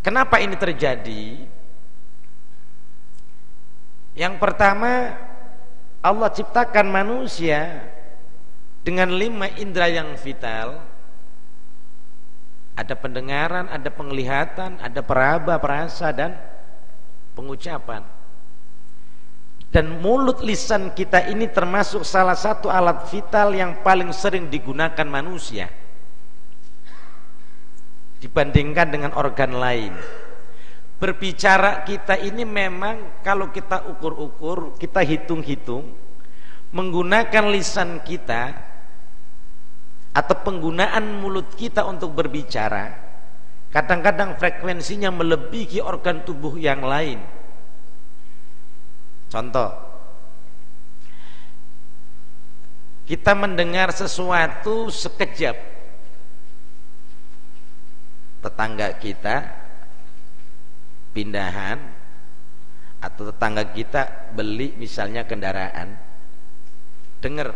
Kenapa ini terjadi? Yang pertama, Allah ciptakan manusia dengan 5 indera yang vital. Ada pendengaran, ada penglihatan, ada peraba, perasa, dan pengucapan. Dan mulut lisan kita ini termasuk salah satu alat vital yang paling sering digunakan manusia dibandingkan dengan organ lain. Berbicara kita ini memang kalau kita ukur-ukur, kita hitung-hitung, menggunakan lisan kita atau penggunaan mulut kita untuk berbicara, kadang-kadang frekuensinya melebihi organ tubuh yang lain. Contoh, kita mendengar sesuatu sekejap, tetangga kita pindahan atau tetangga kita beli misalnya kendaraan, dengar.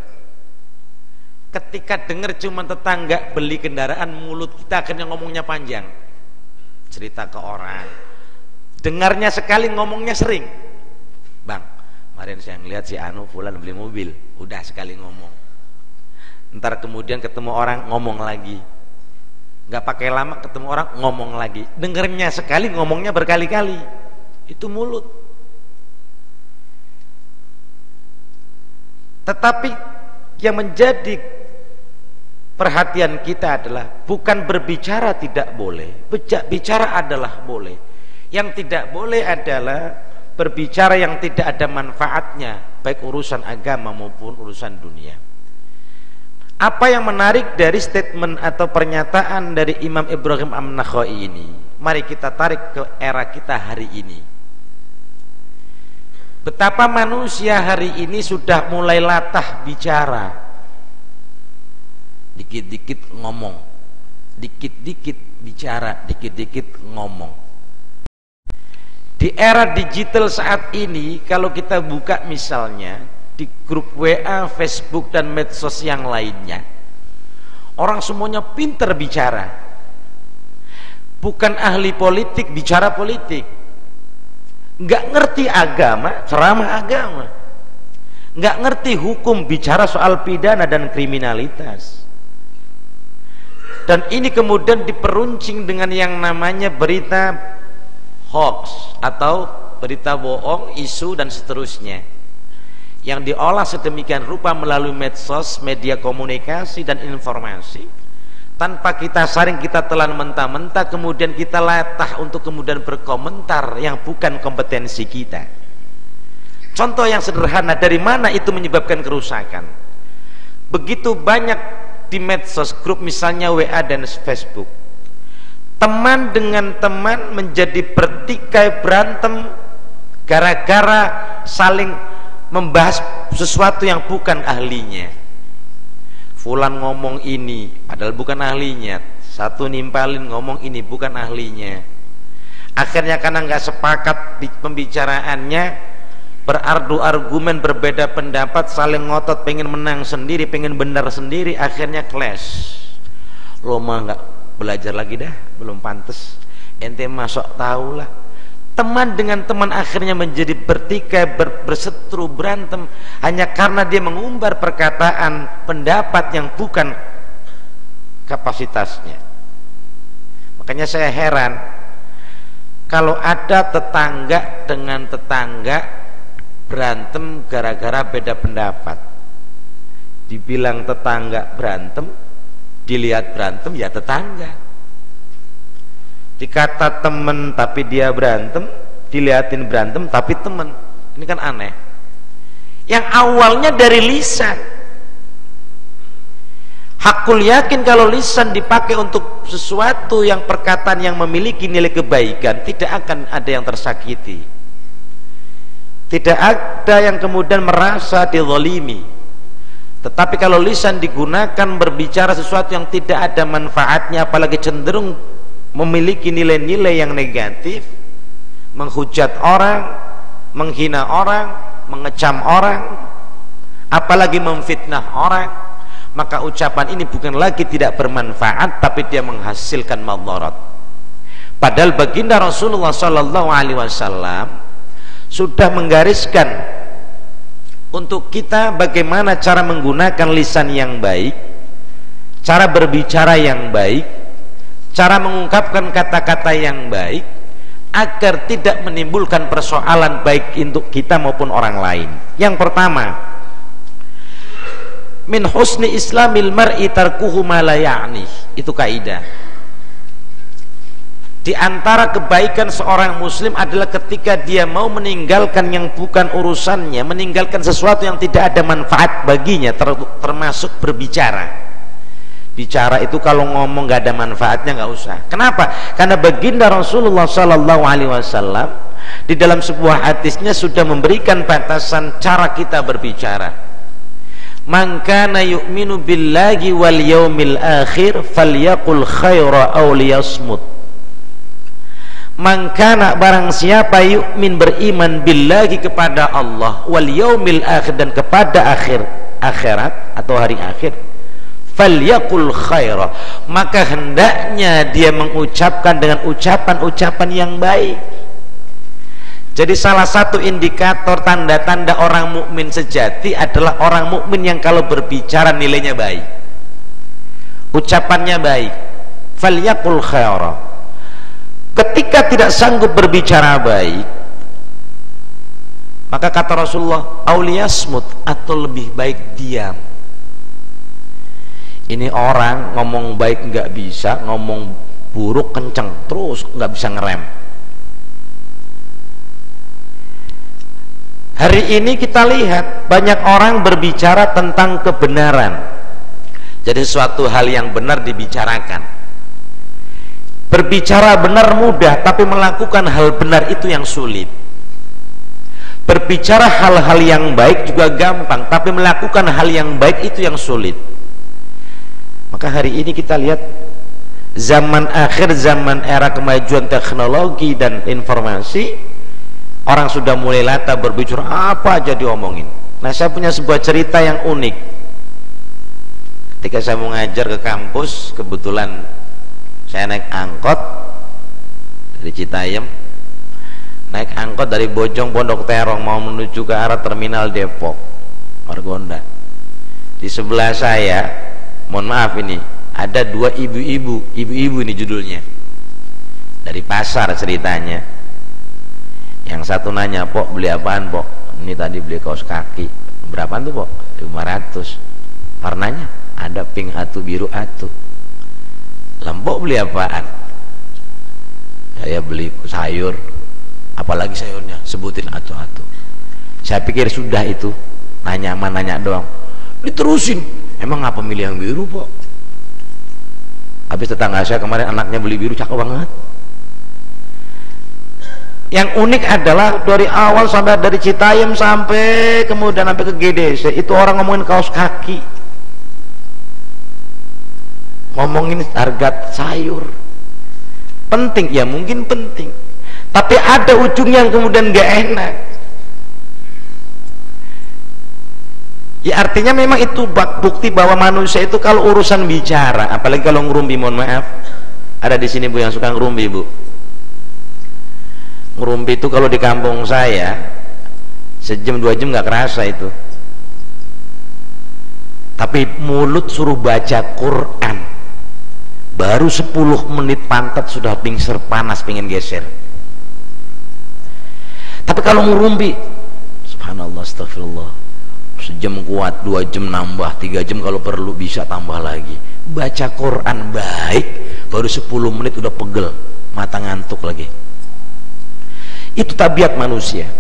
Ketika dengar cuma tetangga beli kendaraan, mulut kita akhirnya ngomongnya panjang, cerita ke orang. Dengarnya sekali, ngomongnya sering. Bang, kemarin saya ngeliat si Anu fulan beli mobil, udah sekali ngomong. Ntar kemudian ketemu orang ngomong lagi, nggak pakai lama ketemu orang ngomong lagi. Dengarnya sekali, ngomongnya berkali-kali. Itu mulut. Tetapi yang menjadi perhatian kita adalah bukan berbicara tidak boleh, bicara adalah boleh. Yang tidak boleh adalah berbicara yang tidak ada manfaatnya, baik urusan agama maupun urusan dunia. Apa yang menarik dari statement atau pernyataan dari Imam Ibrahim An-Nakha'i ini? Mari kita tarik ke era kita hari ini. Betapa manusia hari ini sudah mulai latah bicara, dikit-dikit ngomong, dikit-dikit bicara, dikit-dikit ngomong. Di era digital saat ini, kalau kita buka misalnya di grup WA, Facebook, dan medsos yang lainnya, orang semuanya pinter bicara. Bukan ahli politik, bicara politik. Nggak ngerti agama, ceramah agama. Nggak ngerti hukum, bicara soal pidana dan kriminalitas. Dan ini kemudian diperuncing dengan yang namanya berita hoax atau berita bohong, isu, dan seterusnya, yang diolah sedemikian rupa melalui medsos, media komunikasi, dan informasi. Tanpa kita saring, kita telan mentah-mentah, kemudian kita latah untuk kemudian berkomentar yang bukan kompetensi kita. Contoh yang sederhana, dari mana itu menyebabkan kerusakan? Begitu banyak di medsos, grup misalnya WA dan Facebook, teman dengan teman menjadi bertikai berantem gara-gara saling membahas sesuatu yang bukan ahlinya. Fulan ngomong ini padahal bukan ahlinya, satu nimpalin ngomong ini bukan ahlinya. Akhirnya karena nggak sepakat di pembicaraannya, berardu argumen, berbeda pendapat, saling ngotot, pengen menang sendiri, pengen benar sendiri, akhirnya clash. Lo mah nggak belajar lagi dah, belum pantas, ente masuk tahu lah. Teman dengan teman akhirnya menjadi bertikai, berseteru, berantem, hanya karena dia mengumbar perkataan, pendapat yang bukan kapasitasnya. Makanya saya heran kalau ada tetangga dengan tetangga berantem gara-gara beda pendapat. Dibilang tetangga berantem, dilihat berantem, ya tetangga. Dikata temen tapi dia berantem, dilihatin berantem tapi temen. Ini kan aneh. Yang awalnya dari lisan. Hakul yakin kalau lisan dipakai untuk sesuatu yang perkataan yang memiliki nilai kebaikan, tidak akan ada yang tersakiti, tidak ada yang kemudian merasa dizalimi. Tetapi kalau lisan digunakan berbicara sesuatu yang tidak ada manfaatnya, apalagi cenderung memiliki nilai-nilai yang negatif, menghujat orang, menghina orang, mengecam orang, apalagi memfitnah orang, maka ucapan ini bukan lagi tidak bermanfaat, tapi dia menghasilkan madarat. Padahal baginda Rasulullah sallallahu alaihi wasallam sudah menggariskan untuk kita bagaimana cara menggunakan lisan yang baik, cara berbicara yang baik, cara mengungkapkan kata-kata yang baik, agar tidak menimbulkan persoalan baik untuk kita maupun orang lain. Yang pertama, min husni islamil mar'i tarkuhu ma la ya'ni. Itu kaidah. Di antara kebaikan seorang muslim adalah ketika dia mau meninggalkan yang bukan urusannya, meninggalkan sesuatu yang tidak ada manfaat baginya, termasuk berbicara. Bicara itu kalau ngomong gak ada manfaatnya nggak usah. Kenapa? Karena baginda Rasulullah sallallahu alaihi wasallam di dalam sebuah hadisnya sudah memberikan batasan cara kita berbicara. Man kana yu'minu billahi wal yaumil akhir falyaqul khaira aw liyasmut. Man kana, barang siapa yu'min, beriman, billahi, kepada Allah, wal yaumil akhir, dan kepada akhirat atau hari akhir, falyaqul khaira, maka hendaknya dia mengucapkan dengan ucapan-ucapan yang baik. Jadi salah satu indikator tanda-tanda orang mukmin sejati adalah orang mukmin yang kalau berbicara nilainya baik, ucapannya baik. Falyaqul khaira. Ketika tidak sanggup berbicara baik, maka kata Rasulullah, auliyasmut, atau lebih baik diam. Ini orang ngomong baik nggak bisa, ngomong buruk kenceng terus, nggak bisa ngerem. Hari ini kita lihat banyak orang berbicara tentang kebenaran, jadi suatu hal yang benar dibicarakan. Berbicara benar mudah, tapi melakukan hal benar itu yang sulit. Berbicara hal-hal yang baik juga gampang, tapi melakukan hal yang baik itu yang sulit. Maka hari ini kita lihat zaman akhir, zaman era kemajuan teknologi dan informasi, orang sudah mulai latah berbicara, apa aja diomongin. Nah, saya punya sebuah cerita yang unik. Ketika saya mau ngajar ke kampus, kebetulan saya naik angkot dari Citayam, naik angkot dari Bojong Pondok Terong mau menuju ke arah terminal Depok Margonda. Di sebelah saya, mohon maaf ini, ada dua ibu-ibu ini judulnya, dari pasar ceritanya. Yang satu nanya, "Pok, beli apaan, Pok?" "Ini tadi beli kaos kaki." "Berapaan tuh, Pok?" "500. "Warnanya?" "Ada pink atu, biru atu." "Lempok beli apaan?" "Saya beli sayur." "Apalagi sayurnya?" "Sebutin atu-atu." Saya pikir sudah itu, nanya doang. Diterusin, "Emang apa milih yang biru, Pok?" Habis tetangga saya kemarin anaknya beli biru, cakep banget. Yang unik adalah dari awal sampai dari Citayam sampai kemudian sampai ke GDC itu orang ngomongin kaos kaki, ngomongin harga sayur. Penting ya, mungkin penting, tapi ada ujungnya yang kemudian gak enak. Ya artinya memang itu bukti bahwa manusia itu kalau urusan bicara, apalagi kalau ngerumpi, mohon maaf, ada di sini Bu yang suka ngerumpi, Bu. Ngerumpi itu kalau di kampung saya sejam 2 jam gak kerasa itu, tapi mulut suruh baca Quran baru 10 menit pantat sudah pingser panas, pengen geser. Tapi kalau ngerumpi, subhanallah, astagfirullah, sejam kuat, 2 jam nambah, 3 jam kalau perlu bisa tambah lagi. Baca Quran baik baru 10 menit udah pegel, mata ngantuk lagi. Itu tabiat manusia.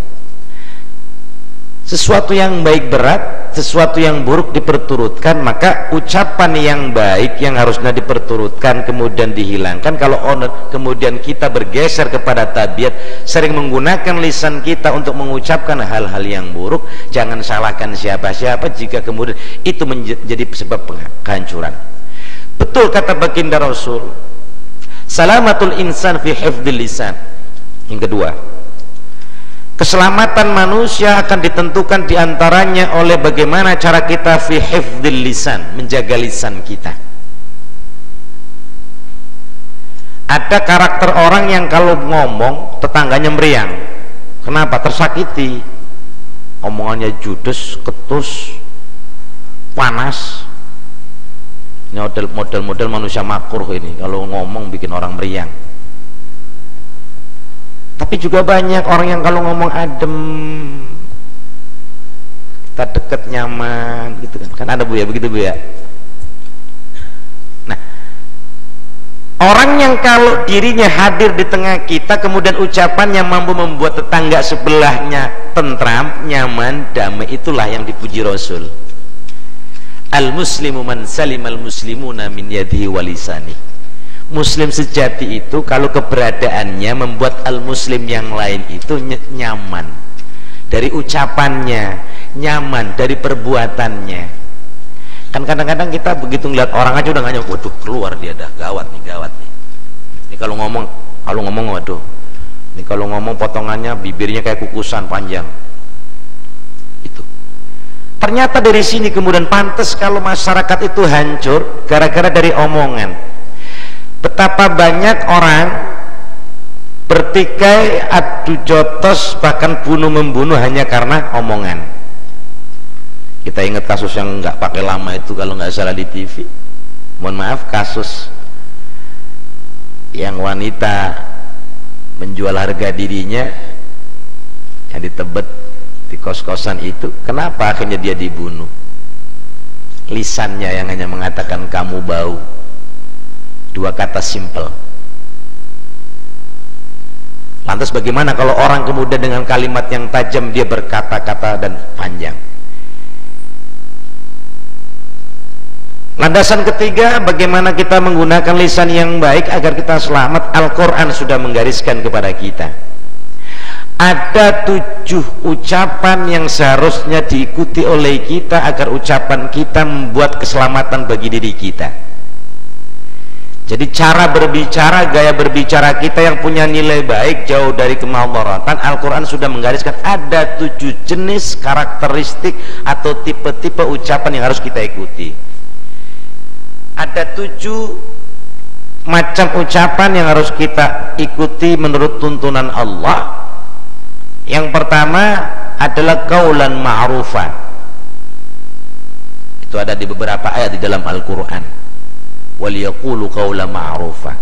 Sesuatu yang baik berat, sesuatu yang buruk diperturutkan, maka ucapan yang baik yang harusnya diperturutkan kemudian dihilangkan. Kalau kemudian kita bergeser kepada tabiat sering menggunakan lisan kita untuk mengucapkan hal-hal yang buruk, jangan salahkan siapa-siapa jika kemudian itu menjadi sebab kehancuran. Betul kata baginda Rasul, salamatul insan fi hifdzil lisan. Yang kedua, keselamatan manusia akan ditentukan diantaranya oleh bagaimana cara kita fi hifdzil lisan, menjaga lisan kita. Ada karakter orang yang kalau ngomong tetangganya meriang. Kenapa? Tersakiti. Omongannya judes, ketus, panas. Ini model manusia makruh ini, kalau ngomong bikin orang meriang. Tapi juga banyak orang yang kalau ngomong adem, kita deket nyaman gitu kan ada Bu ya, begitu Bu ya. Nah, orang yang kalau dirinya hadir di tengah kita kemudian ucapannya mampu membuat tetangga sebelahnya tentram, nyaman, damai, itulah yang dipuji Rasul. Al-muslimu man salimal muslimuna min yadihi wa lisani. Muslim sejati itu kalau keberadaannya membuat al-muslim yang lain itu nyaman dari ucapannya, nyaman dari perbuatannya. Kan kadang-kadang kita begitu ngeliat orang aja udah nggak, waduh keluar dia dah, gawat nih. Ini kalau ngomong waduh, ini kalau ngomong potongannya bibirnya kayak kukusan panjang. Itu ternyata dari sini kemudian pantas kalau masyarakat itu hancur gara-gara dari omongan. Betapa banyak orang bertikai, adu jotos, bahkan bunuh-membunuh hanya karena omongan. Kita ingat kasus yang nggak pakai lama itu kalau nggak salah di TV. Mohon maaf, kasus yang wanita menjual harga dirinya yang ditebet di kos-kosan itu. Kenapa akhirnya dia dibunuh? Lisannya yang hanya mengatakan kamu bau. Dua kata simple. Lantas bagaimana kalau orang kemudian dengan kalimat yang tajam dia berkata-kata dan panjang? Landasan ketiga, bagaimana kita menggunakan lisan yang baik agar kita selamat. Al-Quran sudah menggariskan kepada kita. Ada 7 ucapan yang seharusnya diikuti oleh kita agar ucapan kita membuat keselamatan bagi diri kita. Jadi cara berbicara, gaya berbicara kita yang punya nilai baik, jauh dari kemadaratan. Al-Quran sudah menggariskan ada 7 jenis karakteristik atau tipe-tipe ucapan yang harus kita ikuti. Ada 7 macam ucapan yang harus kita ikuti menurut tuntunan Allah. Yang pertama adalah qaulan ma'rufan. Itu ada di beberapa ayat di dalam Al-Quran. Waliyaqulu qaulan ma'rufa.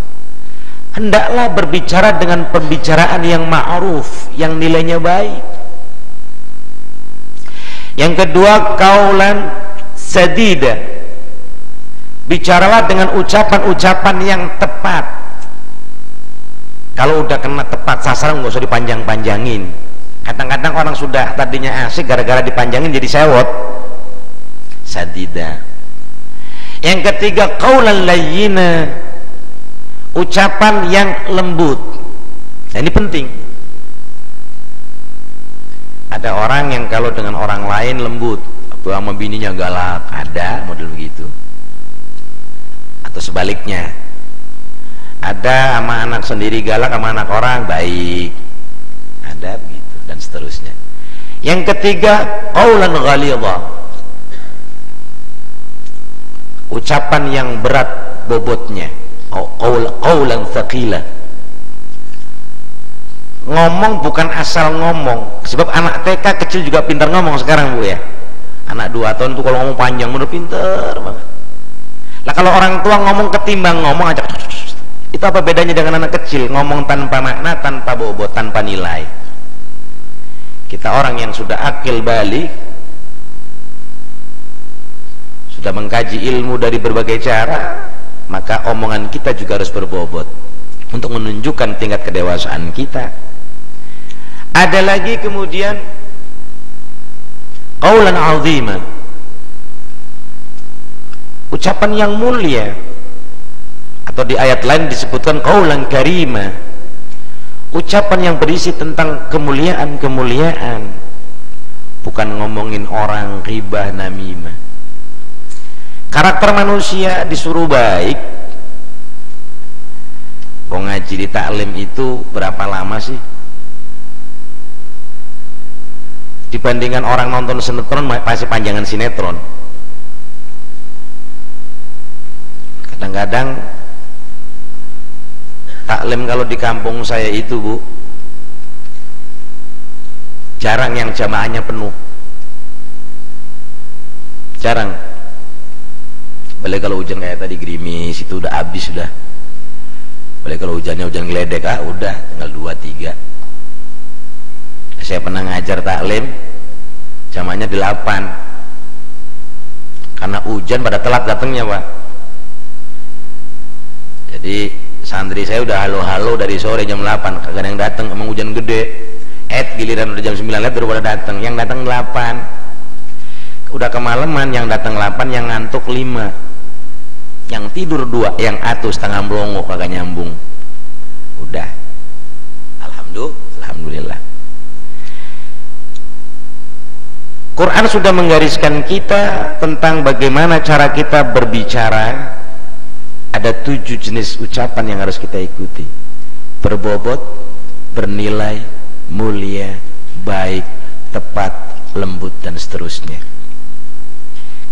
Hendaklah berbicara dengan pembicaraan yang ma'ruf, yang nilainya baik. Yang kedua, qaulan sadida. Bicaralah dengan ucapan-ucapan yang tepat. Kalau udah kena tepat sasaran nggak usah dipanjang-panjangin. Kadang-kadang orang sudah tadinya asik gara-gara dipanjangin jadi sewot. Sadida. Yang ketiga, qaulan layyina, ucapan yang lembut. Nah, ini penting. Ada orang yang kalau dengan orang lain lembut, atau sama bininya galak, ada model begitu. Atau sebaliknya, ada sama anak sendiri galak, sama anak orang baik, ada begitu, dan seterusnya. Yang ketiga, qaulan ghalidha, ucapan yang berat bobotnya. Qaulan thaqila, ngomong bukan asal ngomong. Sebab anak TK kecil juga pintar ngomong sekarang Bu ya. Anak 2 tahun tuh kalau ngomong panjang udah pintar banget. Lah kalau orang tua ngomong ketimbang ngomong aja, itu apa bedanya dengan anak kecil? Ngomong tanpa makna, tanpa bobot, tanpa nilai. Kita orang yang sudah akil balik, sudah mengkaji ilmu dari berbagai cara, maka omongan kita juga harus berbobot untuk menunjukkan tingkat kedewasaan kita. Ada lagi kemudian qaulan azima, ucapan yang mulia, atau di ayat lain disebutkan qaulan karima, ucapan yang berisi tentang kemuliaan-kemuliaan, bukan ngomongin orang, ghibah, namimah. Karakter manusia disuruh baik. Kok ngaji di taklim itu berapa lama sih? Dibandingkan orang nonton sinetron pasti panjangan sinetron. Kadang-kadang taklim kalau di kampung saya itu, Bu, jarang yang jamaahnya penuh, jarang. Balik kalau hujan kayak tadi gerimis itu udah habis sudah. Balik kalau hujannya hujan geledek, udah tinggal 2-3. Saya pernah ngajar taklim, jamaahnya 8, karena hujan pada telat datangnya, Pak. Jadi santri saya udah halo-halo dari sore jam 8, kagak ada yang datang, emang hujan gede. Giliran udah jam 9 lihat baru pada datang, yang datang 8. Udah kemalaman, yang datang 8, yang ngantuk 5. Yang tidur 2, yang atuh setengah melongo kagak nyambung. Udah. Alhamdulillah. Quran sudah menggariskan kita tentang bagaimana cara kita berbicara. Ada 7 jenis ucapan yang harus kita ikuti: berbobot, bernilai, mulia, baik, tepat, lembut, dan seterusnya.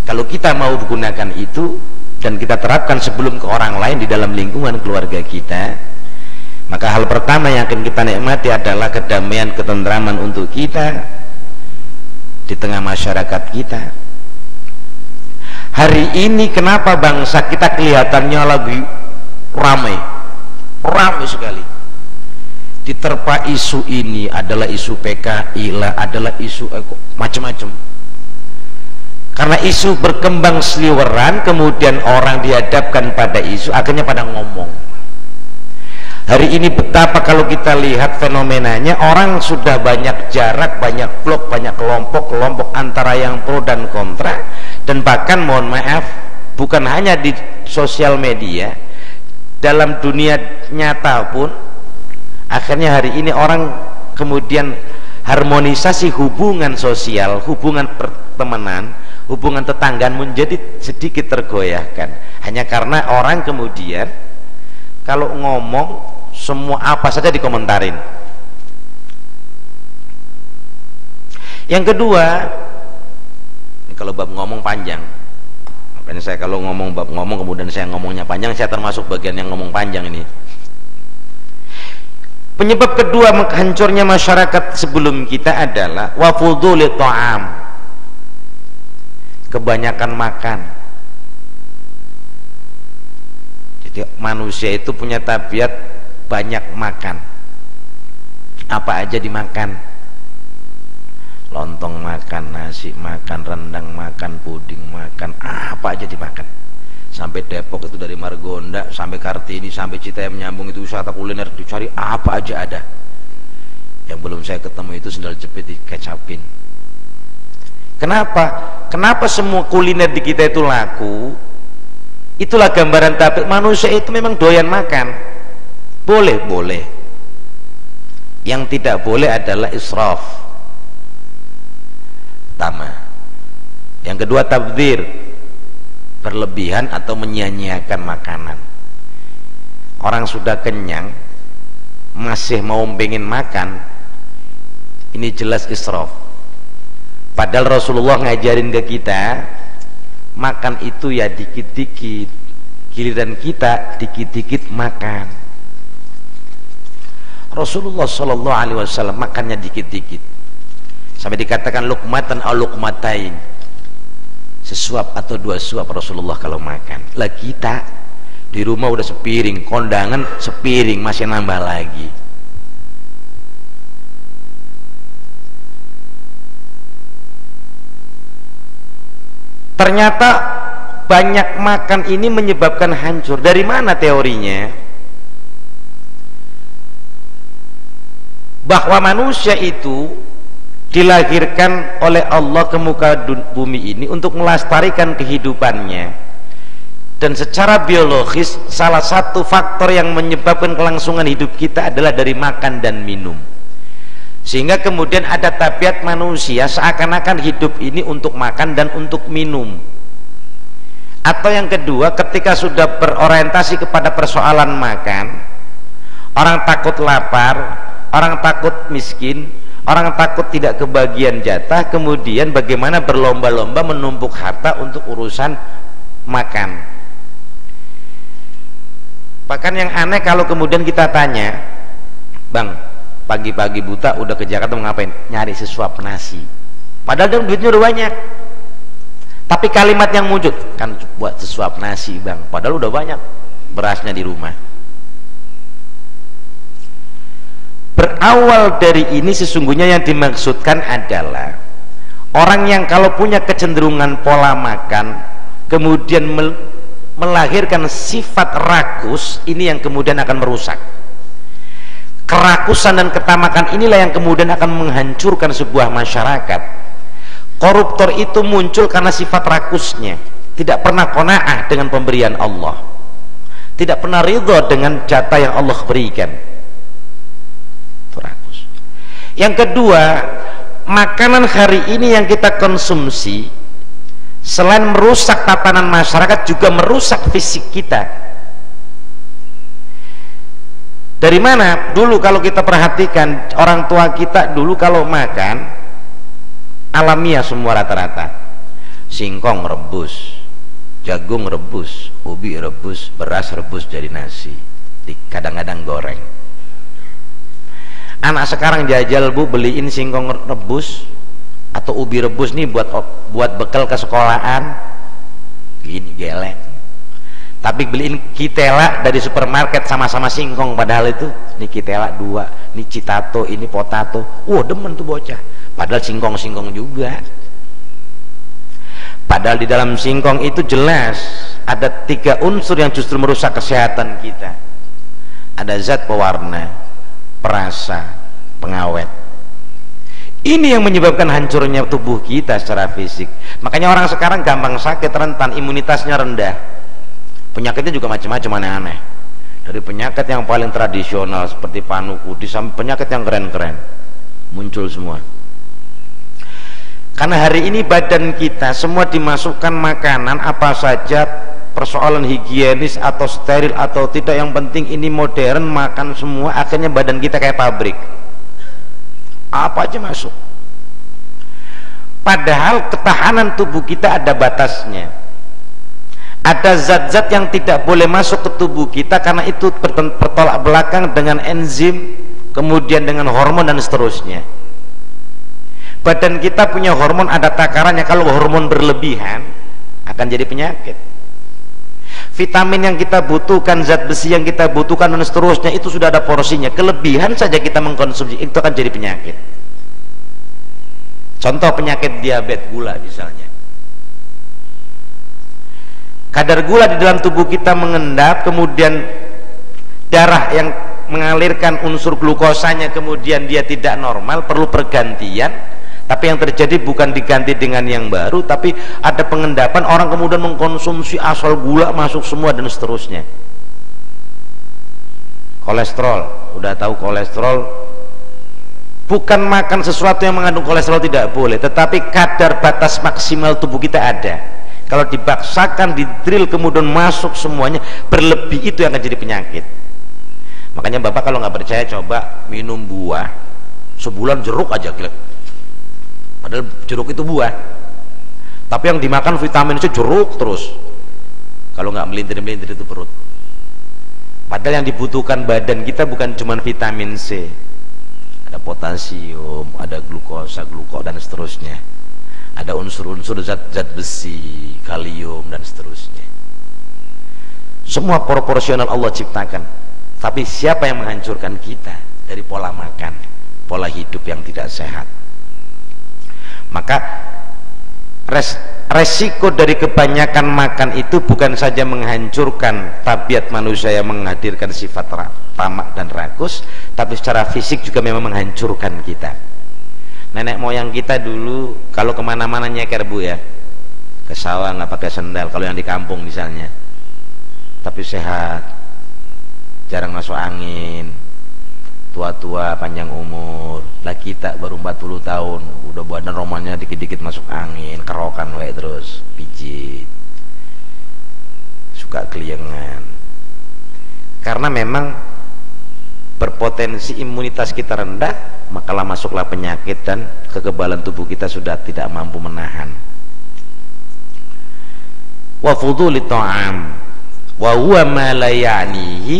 Kalau kita mau menggunakan itu dan kita terapkan sebelum ke orang lain di dalam lingkungan keluarga kita, maka hal pertama yang akan kita nikmati adalah kedamaian, ketentraman untuk kita di tengah masyarakat kita. Hari ini kenapa bangsa kita kelihatannya lagi ramai sekali. Diterpa isu ini, adalah isu PKI lah, adalah isu macam-macam. Karena isu berkembang seliweran, kemudian orang dihadapkan pada isu, akhirnya pada ngomong. Hari ini betapa kalau kita lihat fenomenanya, orang sudah banyak jarak, banyak blok, banyak kelompok antara yang pro dan kontra, dan bahkan mohon maaf, bukan hanya di sosial media, dalam dunia nyata pun akhirnya hari ini orang kemudian harmonisasi hubungan sosial, hubungan pertemanan, hubungan tetanggaan menjadi sedikit tergoyahkan, hanya karena orang kemudian kalau ngomong semua apa saja dikomentarin. Yang kedua, ini kalau bab ngomong panjang, makanya saya kalau ngomong bab ngomong kemudian saya ngomongnya panjang, saya termasuk bagian yang ngomong panjang ini. Penyebab kedua hancurnya masyarakat sebelum kita adalah wafudhuli ta'am, kebanyakan makan. Jadi manusia itu punya tabiat banyak makan, apa aja dimakan. Lontong makan, nasi makan, rendang makan, puding makan, apa aja dimakan. Sampai Depok itu dari Margonda sampai Kartini sampai Citayam nyambung itu wisata kuliner, dicari apa aja ada. Yang belum saya ketemu itu sendal jepit dikecapin. Kenapa semua kuliner di kita itu laku? Itulah gambaran tabik manusia itu memang doyan makan. Boleh. Yang tidak boleh adalah israf. Pertama. Yang kedua tabdzir, berlebihan atau menyia-nyiakan makanan. Orang sudah kenyang masih mau pengen makan, ini jelas israf. Padahal Rasulullah ngajarin ke kita makan itu ya dikit-dikit, giliran kita dikit-dikit makan. Rasulullah Shallallahu Alaihi Wasallam makannya dikit-dikit sampai dikatakan lukmatan atau lukmatain, sesuap atau 2 suap Rasulullah kalau makan. Lah kita di rumah udah sepiring, kondangan sepiring masih nambah lagi. Ternyata banyak makan ini menyebabkan hancur. Dari mana teorinya? Bahwa manusia itu dilahirkan oleh Allah ke muka bumi ini untuk melestarikan kehidupannya, dan secara biologis salah satu faktor yang menyebabkan kelangsungan hidup kita adalah dari makan dan minum. Sehingga kemudian ada tabiat manusia seakan-akan hidup ini untuk makan dan untuk minum. Atau yang kedua, ketika sudah berorientasi kepada persoalan makan, orang takut lapar, orang takut miskin, orang takut tidak kebagian jatah, kemudian bagaimana berlomba-lomba menumpuk harta untuk urusan makan. Bahkan yang aneh kalau kemudian kita tanya, bang, pagi-pagi buta udah ke Jakarta mau ngapain? Nyari sesuap nasi. Padahal dia duitnya udah banyak. Tapi kalimat yang muncul, kan buat sesuap nasi bang, padahal udah banyak berasnya di rumah. Berawal dari ini sesungguhnya yang dimaksudkan adalah orang yang kalau punya kecenderungan pola makan kemudian melahirkan sifat rakus, ini yang kemudian akan merusak. Kerakusan dan ketamakan inilah yang kemudian akan menghancurkan sebuah masyarakat. Koruptor itu muncul karena sifat rakusnya, tidak pernah qanaah dengan pemberian Allah, tidak pernah ridha dengan jatah yang Allah berikan. Itu rakus. Yang kedua, makanan hari ini yang kita konsumsi selain merusak tatanan masyarakat juga merusak fisik kita. Dari mana? Dulu kalau kita perhatikan orang tua kita dulu kalau makan alamiah semua rata-rata. Singkong rebus, jagung rebus, ubi rebus, beras rebus jadi nasi, kadang-kadang goreng. Anak sekarang jajal bu, beliin singkong rebus atau ubi rebus nih buat bekal ke sekolahan, gini geleng. Tapi beliin kitela dari supermarket sama-sama singkong, padahal itu ini kitela 2, ini citato, ini potato. Wah demen tuh bocah, padahal singkong-singkong juga. Padahal di dalam singkong itu jelas ada 3 unsur yang justru merusak kesehatan kita. Ada zat pewarna, perasa, pengawet. Ini yang menyebabkan hancurnya tubuh kita secara fisik. Makanya orang sekarang gampang sakit, rentan, imunitasnya rendah. Penyakitnya juga macam-macam, aneh-aneh. Dari penyakit yang paling tradisional seperti panukudis sampai penyakit yang keren-keren muncul semua. Karena hari ini badan kita semua dimasukkan makanan apa saja, persoalan higienis atau steril atau tidak, yang penting ini modern, makan semua, akhirnya badan kita kayak pabrik, apa aja masuk. Padahal ketahanan tubuh kita ada batasnya. Ada zat-zat yang tidak boleh masuk ke tubuh kita karena itu bertolak belakang dengan enzim, kemudian dengan hormon dan seterusnya. Badan kita punya hormon, ada takarannya. Kalau hormon berlebihan akan jadi penyakit. Vitamin yang kita butuhkan, zat besi yang kita butuhkan dan seterusnya itu sudah ada porsinya. Kelebihan saja kita mengkonsumsi itu akan jadi penyakit. Contoh penyakit diabetes, gula misalnya. Kadar gula di dalam tubuh kita mengendap, kemudian darah yang mengalirkan unsur glukosanya kemudian dia tidak normal, perlu pergantian. Tapi yang terjadi bukan diganti dengan yang baru, tapi ada pengendapan, orang kemudian mengkonsumsi asal gula masuk semua dan seterusnya. Kolesterol, udah tahu kolesterol, bukan makan sesuatu yang mengandung kolesterol tidak boleh, tetapi kadar batas maksimal tubuh kita ada. Kalau dibaksakan, didrill kemudian masuk semuanya, berlebih itu yang akan jadi penyakit. Makanya bapak kalau nggak percaya coba minum buah sebulan jeruk aja, padahal jeruk itu buah, tapi yang dimakan vitamin itu jeruk terus. Kalau nggak melintir-melintir itu perut. Padahal yang dibutuhkan badan kita bukan cuma vitamin C, ada potasium, ada glukosa, dan seterusnya. Ada unsur-unsur zat-zat besi, kalium dan seterusnya. Semua proporsional Allah ciptakan. Tapi siapa yang menghancurkan kita? Dari pola makan, pola hidup yang tidak sehat. Maka resiko dari kebanyakan makan itu bukan saja menghancurkan tabiat manusia yang menghadirkan sifat tamak dan rakus, tapi secara fisik juga memang menghancurkan kita. Nenek moyang kita dulu kalau kemana-mana nyeker bu ya, ke sawah nggak pakai sendal kalau yang di kampung misalnya, tapi sehat, jarang masuk angin, tua-tua panjang umur. Lah kita baru 40 tahun udah badan romannya dikit-dikit masuk angin, kerokan wae terus, pijit, suka keliengan, karena memang berpotensi imunitas kita rendah, makalah masuklah penyakit dan kekebalan tubuh kita sudah tidak mampu menahan. Wa fuduli ta'am, wa huwa ma la ya'nihi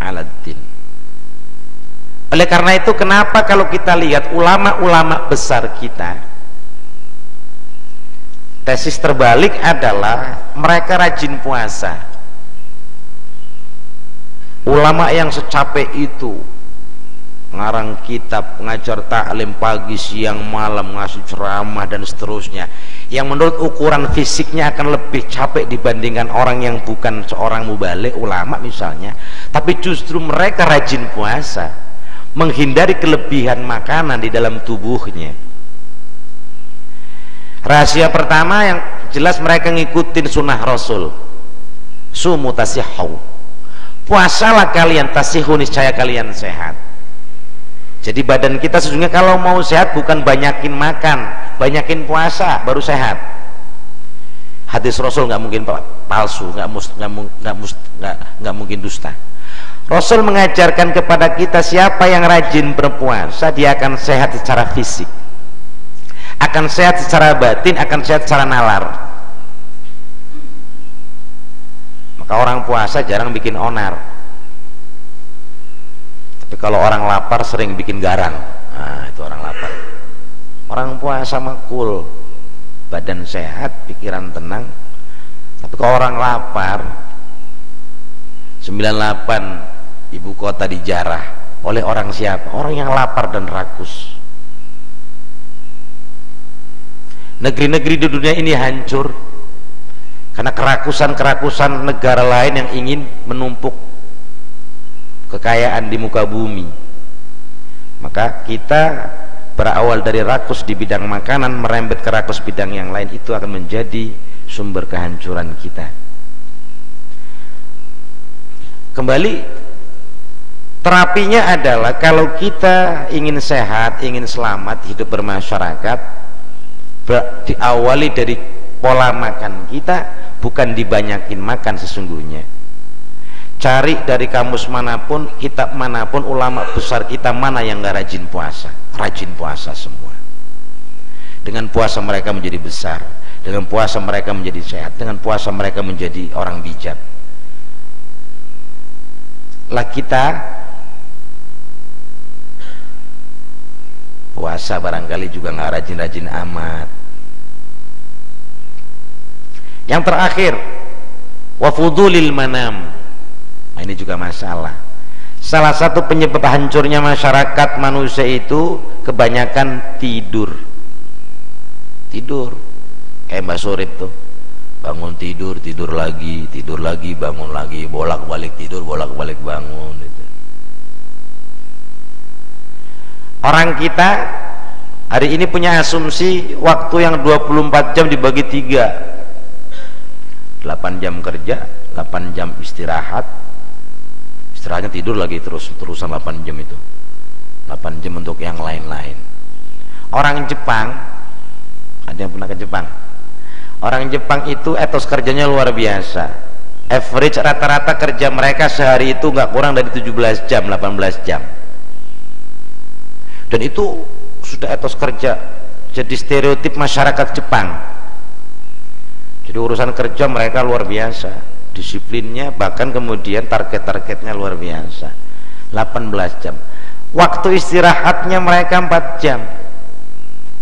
'aladdin. Oleh karena itu, kenapa kalau kita lihat ulama-ulama besar kita, tesis terbalik adalah mereka rajin puasa. Ulama yang secapek itu ngarang kitab, ngajar taklim pagi siang malam, ngasih ceramah dan seterusnya, yang menurut ukuran fisiknya akan lebih capek dibandingkan orang yang bukan seorang mubalik, ulama misalnya, tapi justru mereka rajin puasa, menghindari kelebihan makanan di dalam tubuhnya. Rahasia pertama yang jelas, mereka ngikutin sunnah Rasul. Sumu tasihhu, puasalah kalian, tasihhu niscaya kalian sehat. Jadi badan kita sesungguhnya kalau mau sehat bukan banyakin makan, banyakin puasa baru sehat. Hadis Rasul nggak mungkin palsu, nggak mungkin dusta. Rasul mengajarkan kepada kita, siapa yang rajin berpuasa dia akan sehat secara fisik, akan sehat secara batin, akan sehat secara nalar. Maka orang puasa jarang bikin onar. Tapi kalau orang lapar sering bikin garang. Nah, itu orang lapar. Orang puasa makul, badan sehat, pikiran tenang. Tapi kalau orang lapar, 98 ibu kota dijarah oleh orang siapa? Orang yang lapar dan rakus. Negeri-negeri di dunia ini hancur karena kerakusan-kerakusan negara lain yang ingin menumpuk kekayaan di muka bumi. Maka kita berawal dari rakus di bidang makanan, merembet ke rakus bidang yang lain, itu akan menjadi sumber kehancuran kita. Kembali, terapinya adalah kalau kita ingin sehat, ingin selamat, hidup bermasyarakat, diawali dari pola makan kita, bukan dibanyakin makan sesungguhnya. Cari dari kamus manapun, kitab manapun, ulama besar kita mana yang gak rajin puasa? Rajin puasa semua. Dengan puasa mereka menjadi besar, dengan puasa mereka menjadi sehat, dengan puasa mereka menjadi orang bijak. Lah kita puasa barangkali juga gak rajin-rajin amat. Yang terakhir, wa fudulil manam. Nah, ini juga masalah. Salah satu penyebab hancurnya masyarakat manusia itu kebanyakan tidur. Tidur kayak Mbak Surip tuh, bangun tidur, tidur lagi, bangun lagi, bolak-balik tidur, bolak-balik bangun gitu. Orang kita hari ini punya asumsi waktu yang 24 jam dibagi 3, 8 jam kerja, 8 jam istirahatnya tidur lagi terusan 8 jam itu, 8 jam untuk yang lain-lain. Orang Jepang, ada yang pernah ke Jepang? Orang Jepang itu etos kerjanya luar biasa. Average rata-rata kerja mereka sehari itu nggak kurang dari 17 jam, 18 jam. Dan itu sudah etos kerja jadi stereotip masyarakat Jepang. Jadi urusan kerja mereka luar biasa, disiplinnya, bahkan kemudian target-targetnya luar biasa. 18 jam. Waktu istirahatnya mereka 4 jam.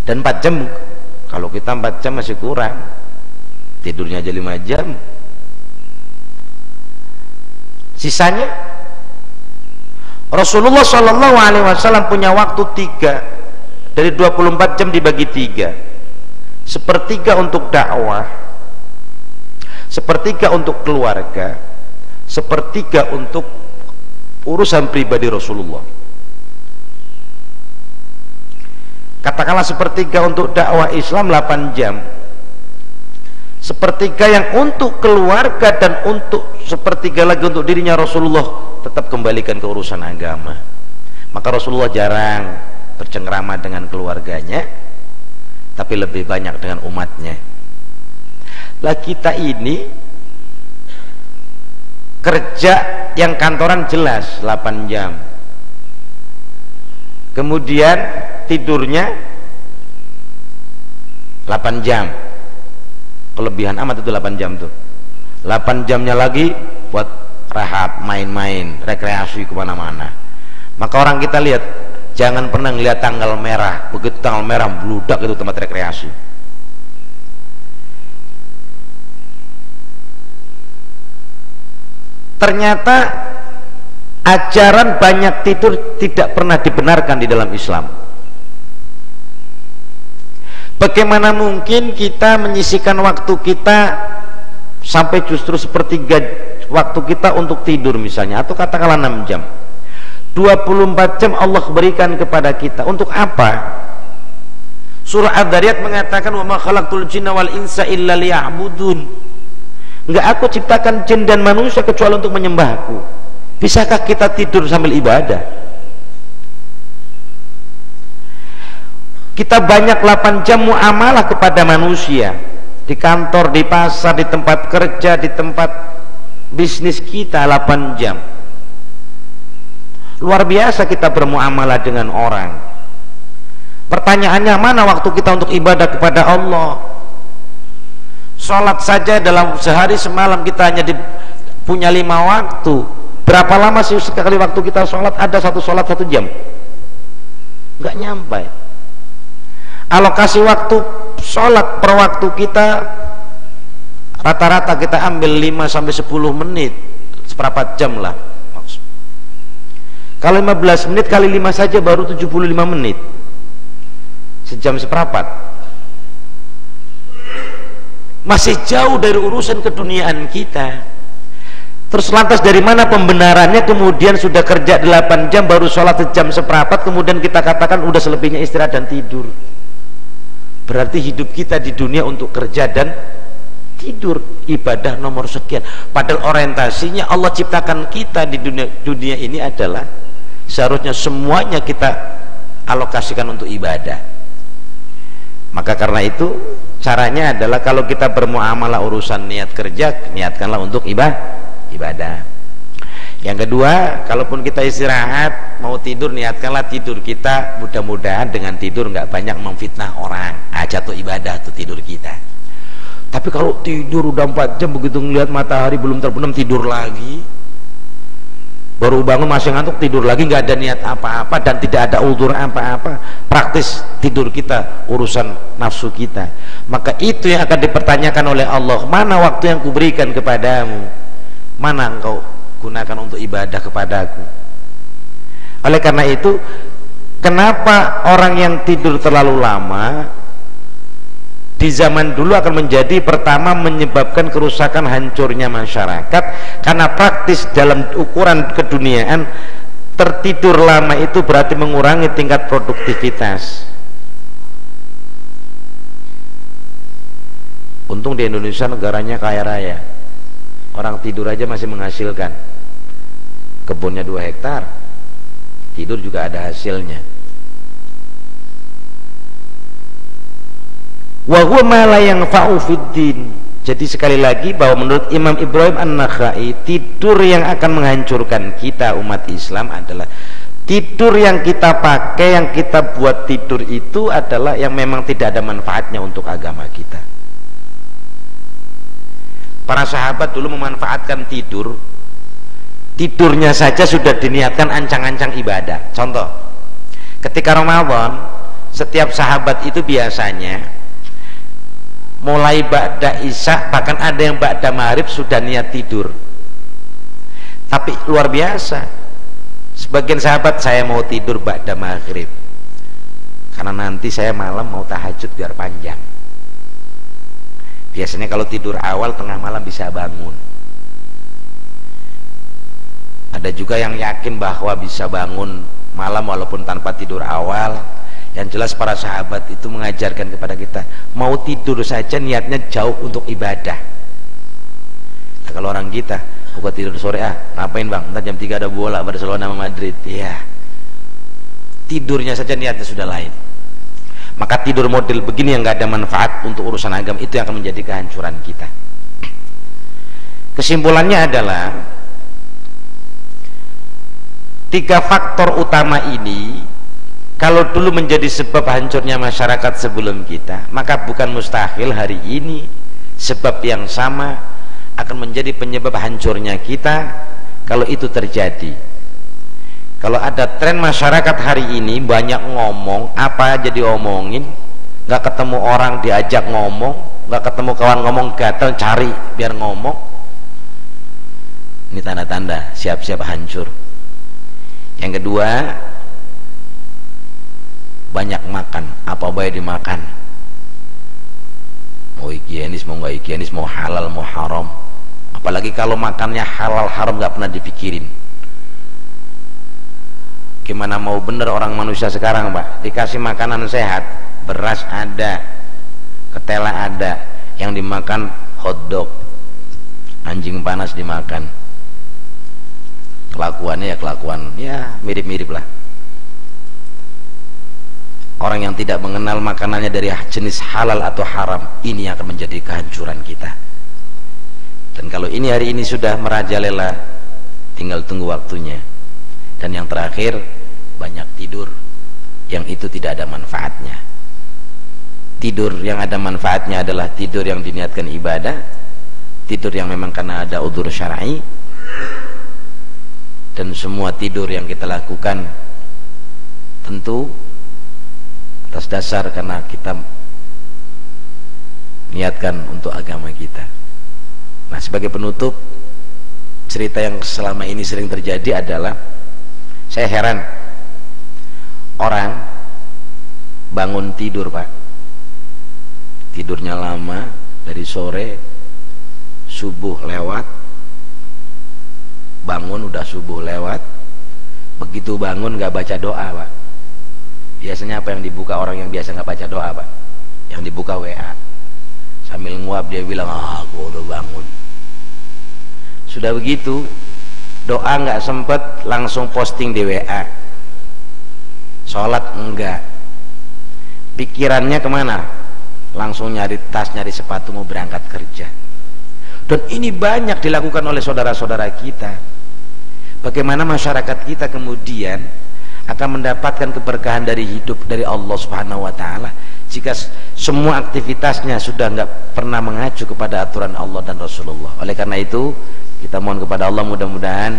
Dan 4 jam, kalau kita 4 jam masih kurang, tidurnya aja 5 jam. Sisanya Rasulullah SAW punya waktu 3 dari 24 jam dibagi 3, sepertiga untuk dakwah, sepertiga untuk keluarga, sepertiga untuk urusan pribadi Rasulullah. Katakanlah sepertiga untuk dakwah Islam 8 jam, sepertiga yang untuk keluarga, dan untuk sepertiga lagi untuk dirinya Rasulullah tetap kembalikan ke urusan agama. Maka Rasulullah jarang bercengkrama dengan keluarganya, tapi lebih banyak dengan umatnya. Lah kita ini kerja yang kantoran jelas 8 jam, kemudian tidurnya 8 jam, kelebihan amat itu 8 jam tuh. 8 jamnya lagi buat rehat, main-main, rekreasi kemana-mana. Maka orang kita lihat, jangan pernah ngelihat tanggal merah. Begitu tanggal merah bludak itu tempat rekreasi. Ternyata ajaran banyak tidur tidak pernah dibenarkan di dalam Islam. Bagaimana mungkin kita menyisihkan waktu kita sampai justru sepertiga waktu kita untuk tidur misalnya, atau katakanlah 6 jam, 24 jam Allah berikan kepada kita untuk apa? Surah Ad-Dariyat mengatakan, wa ma khalaqtul jinna wal insa illa liya'budun. Enggak aku ciptakan jin dan manusia kecuali untuk menyembahku. Bisakah kita tidur sambil ibadah? Kita banyak 8 jam muamalah kepada manusia, di kantor, di pasar, di tempat kerja, di tempat bisnis kita 8 jam. Luar biasa kita bermuamalah dengan orang. Pertanyaannya, mana waktu kita untuk ibadah kepada Allah? Sholat saja dalam sehari semalam kita hanya punya 5 waktu. Berapa lama sih sekali waktu kita sholat? Ada satu sholat 1 jam? Nggak nyampe. Alokasi waktu sholat per waktu kita rata-rata kita ambil 5-10 menit, seperempat jam lah. Kalau 15 menit kali 5 saja baru 75 menit, sejam seperempat. Masih jauh dari urusan keduniaan kita. Terus lantas dari mana pembenarannya? Kemudian sudah kerja 8 jam baru sholat sejam seperempat, kemudian kita katakan udah selebihnya istirahat dan tidur. Berarti hidup kita di dunia untuk kerja dan tidur, ibadah nomor sekian. Padahal orientasinya Allah ciptakan kita di dunia ini adalah seharusnya semuanya kita alokasikan untuk ibadah. Maka karena itu caranya adalah kalau kita bermuamalah urusan niat kerja, niatkanlah untuk ibadah. Yang kedua, kalaupun kita istirahat mau tidur, niatkanlah tidur kita mudah-mudahan dengan tidur nggak banyak memfitnah orang. Jatuh ibadah tuh tidur kita. Tapi kalau tidur udah 4 jam, begitu ngelihat matahari belum terbenam tidur lagi, baru bangun masih ngantuk tidur lagi, nggak ada niat apa-apa dan tidak ada uzur apa-apa, praktis tidur kita urusan nafsu kita. Maka itu yang akan dipertanyakan oleh Allah, mana waktu yang kuberikan kepadamu, mana engkau gunakan untuk ibadah kepadaku. Oleh karena itu, kenapa orang yang tidur terlalu lama di zaman dulu akan menjadi pertama menyebabkan kerusakan, hancurnya masyarakat, karena praktis dalam ukuran keduniaan tertidur lama itu berarti mengurangi tingkat produktivitas. Untung di Indonesia negaranya kaya raya, orang tidur aja masih menghasilkan. Kebunnya 2 hektar, tidur juga ada hasilnya. Wa huwa ma la yanfa'u fiddin. Jadi sekali lagi bahwa menurut Imam Ibrahim An-Nakhai, tidur yang akan menghancurkan kita umat Islam adalah tidur yang kita pakai, yang kita buat tidur itu adalah yang memang tidak ada manfaatnya untuk agama kita. Para sahabat dulu memanfaatkan tidur, tidurnya saja sudah diniatkan ancang-ancang ibadah. Contoh, ketika Ramadan, setiap sahabat itu biasanya mulai ba'da isya, bahkan ada yang ba'da maghrib sudah niat tidur. Tapi luar biasa, sebagian sahabat, saya mau tidur ba'da maghrib karena nanti saya malam mau tahajud biar panjang. Biasanya kalau tidur awal tengah malam bisa bangun. Ada juga yang yakin bahwa bisa bangun malam walaupun tanpa tidur awal. Yang jelas para sahabat itu mengajarkan kepada kita, mau tidur saja niatnya jauh untuk ibadah. Nah, kalau orang kita buka tidur sore, ngapain bang, ntar jam 3 ada bola Barcelona sama Madrid, ya tidurnya saja niatnya sudah lain. Maka tidur model begini yang gak ada manfaat untuk urusan agama, itu yang akan menjadi kehancuran kita. Kesimpulannya adalah 3 faktor utama ini kalau dulu menjadi sebab hancurnya masyarakat sebelum kita, maka bukan mustahil hari ini sebab yang sama akan menjadi penyebab hancurnya kita kalau itu terjadi. Kalau ada tren masyarakat hari ini banyak ngomong, apa aja diomongin, nggak ketemu orang diajak ngomong, nggak ketemu kawan ngomong, gatel cari biar ngomong, ini tanda-tanda siap-siap hancur. Yang kedua, banyak makan, apa baik dimakan, mau higienis mau nggak higienis, mau halal mau haram, apalagi kalau makannya halal haram nggak pernah dipikirin. Gimana mau bener orang manusia sekarang, Pak? Dikasih makanan sehat, beras ada, ketela ada, yang dimakan hotdog, anjing panas dimakan. Kelakuannya ya kelakuan ya mirip-mirip lah. Orang yang tidak mengenal makanannya dari jenis halal atau haram, ini yang akan menjadi kehancuran kita. Dan kalau ini hari ini sudah merajalela, tinggal tunggu waktunya. Dan yang terakhir, banyak tidur yang itu tidak ada manfaatnya. Tidur yang ada manfaatnya adalah tidur yang diniatkan ibadah, tidur yang memang karena ada udzur syar'i, dan semua tidur yang kita lakukan tentu atas dasar karena kita niatkan untuk agama kita. Nah, sebagai penutup, cerita yang selama ini sering terjadi adalah saya heran orang bangun tidur, Pak, tidurnya lama dari sore, subuh lewat, bangun udah subuh lewat, begitu bangun gak baca doa, Pak. Biasanya apa yang dibuka orang yang biasa gak baca doa, Pak? Yang dibuka WA, sambil nguap dia bilang, gua udah bangun. Sudah begitu doa gak sempet, langsung posting di WA. Sholat enggak, pikirannya kemana? Langsung nyari tas, nyari sepatu, mau berangkat kerja. Dan ini banyak dilakukan oleh saudara-saudara kita. Bagaimana masyarakat kita kemudian akan mendapatkan keberkahan dari hidup dari Allah Subhanahu wa Ta'ala jika semua aktivitasnya sudah nggak pernah mengacu kepada aturan Allah dan Rasulullah. Oleh karena itu kita mohon kepada Allah, mudah-mudahan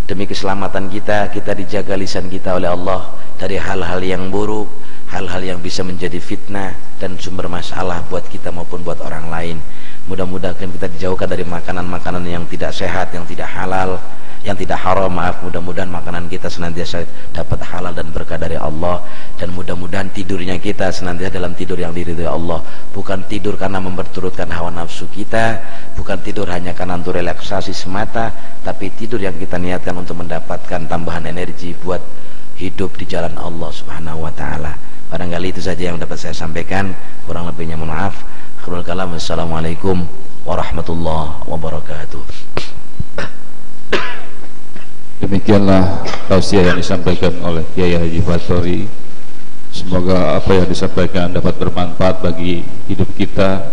demi keselamatan kita dijaga lisan kita oleh Allah dari hal-hal yang buruk, hal-hal yang bisa menjadi fitnah dan sumber masalah buat kita maupun buat orang lain. Mudah-mudahan kita dijauhkan dari makanan-makanan yang tidak sehat, yang tidak halal, yang tidak haram, maaf. Mudah-mudahan makanan kita senantiasa dapat halal dan berkah dari Allah, dan mudah-mudahan tidurnya kita senantiasa dalam tidur yang diridhoi Allah, bukan tidur karena memperturutkan hawa nafsu kita, bukan tidur hanya karena untuk relaksasi semata, tapi tidur yang kita niatkan untuk mendapatkan tambahan energi buat hidup di jalan Allah Subhanahu wa Ta'ala. Barangkali itu saja yang dapat saya sampaikan, kurang lebihnya mohon maaf. Akhirul kalam, assalamualaikum warahmatullahi wabarakatuh. Demikianlah tausiah yang disampaikan oleh Kiai Haji Fathori. Semoga apa yang disampaikan dapat bermanfaat bagi hidup kita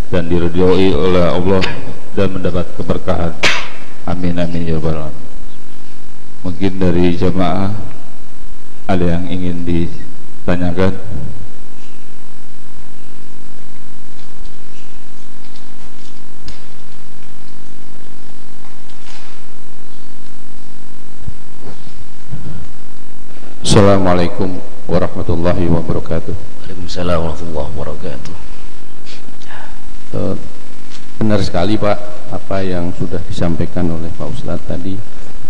dan diridhoi oleh Allah dan mendapat keberkahan. Amin amin ya rabbal alamin. Mungkin dari jamaah ada yang ingin ditanyakan? Assalamualaikum warahmatullahi wabarakatuh. Waalaikumsalam warahmatullahi wabarakatuh. Benar sekali Pak, apa yang sudah disampaikan oleh Pak Ustadz tadi,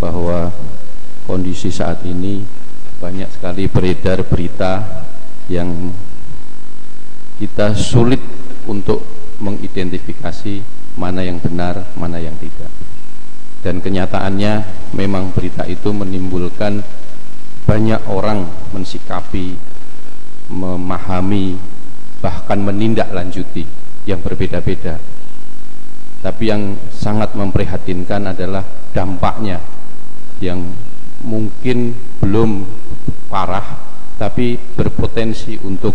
bahwa kondisi saat ini banyak sekali beredar berita yang kita sulit untuk mengidentifikasi mana yang benar, mana yang tidak. Dan kenyataannya memang berita itu menimbulkan banyak orang mensikapi, memahami, bahkan menindaklanjuti yang berbeda-beda. Tapi yang sangat memprihatinkan adalah dampaknya yang mungkin belum parah, tapi berpotensi untuk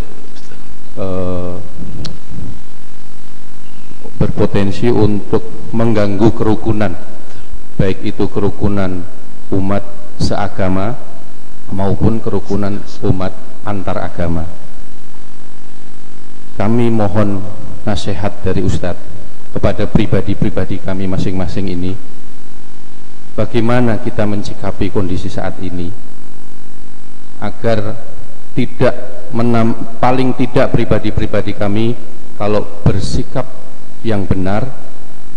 mengganggu kerukunan, baik itu kerukunan umat seagama maupun kerukunan umat antar agama. Kami mohon nasihat dari Ustadz kepada pribadi-pribadi kami masing-masing ini, bagaimana kita mencikapi kondisi saat ini agar tidak paling tidak pribadi-pribadi kami kalau bersikap yang benar,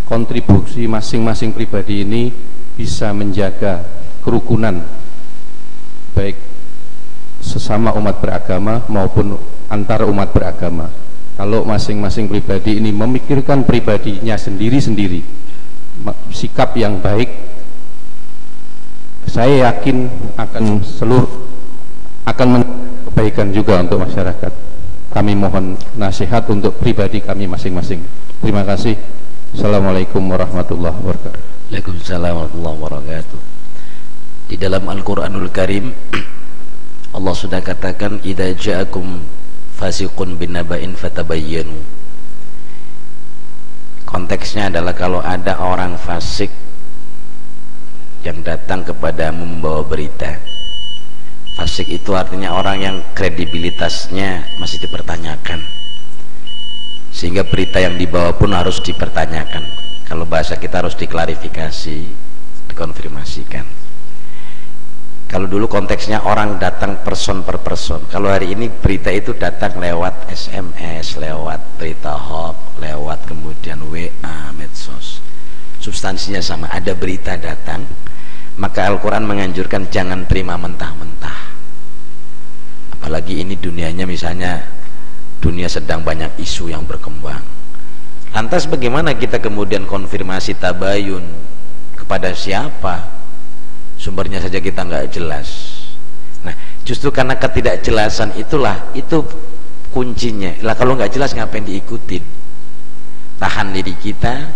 kontribusi masing-masing pribadi ini bisa menjaga kerukunan baik sesama umat beragama maupun antar umat beragama. Kalau masing-masing pribadi ini memikirkan pribadinya sendiri-sendiri, sikap yang baik, saya yakin akan kebaikan juga untuk masyarakat. Kami mohon nasihat untuk pribadi kami masing-masing. Terima kasih. Assalamualaikum warahmatullahi wabarakatuh. Waalaikumsalam warahmatullahi wabarakatuh. Di dalam Al-Quranul Karim Allah sudah katakan, idza ja'akum fasiqun binaba'in fatabayyanu. Konteksnya adalah kalau ada orang fasik yang datang kepadamu membawa berita. Fasik itu artinya orang yang kredibilitasnya masih dipertanyakan, sehingga berita yang dibawa pun harus dipertanyakan. Kalau bahasa kita harus diklarifikasi, dikonfirmasikan. Kalau dulu konteksnya orang datang person per person. Kalau hari ini berita itu datang lewat SMS, lewat berita hoax, lewat kemudian WA, medsos. Substansinya sama, ada berita datang. Maka Al-Quran menganjurkan jangan terima mentah-mentah. Apalagi ini dunianya, misalnya dunia sedang banyak isu yang berkembang. Lantas bagaimana kita kemudian konfirmasi tabayun kepada siapa? Sumbernya saja kita nggak jelas. Nah, justru karena ketidakjelasan itu kuncinya. Lah kalau nggak jelas ngapain diikutin? Tahan diri kita,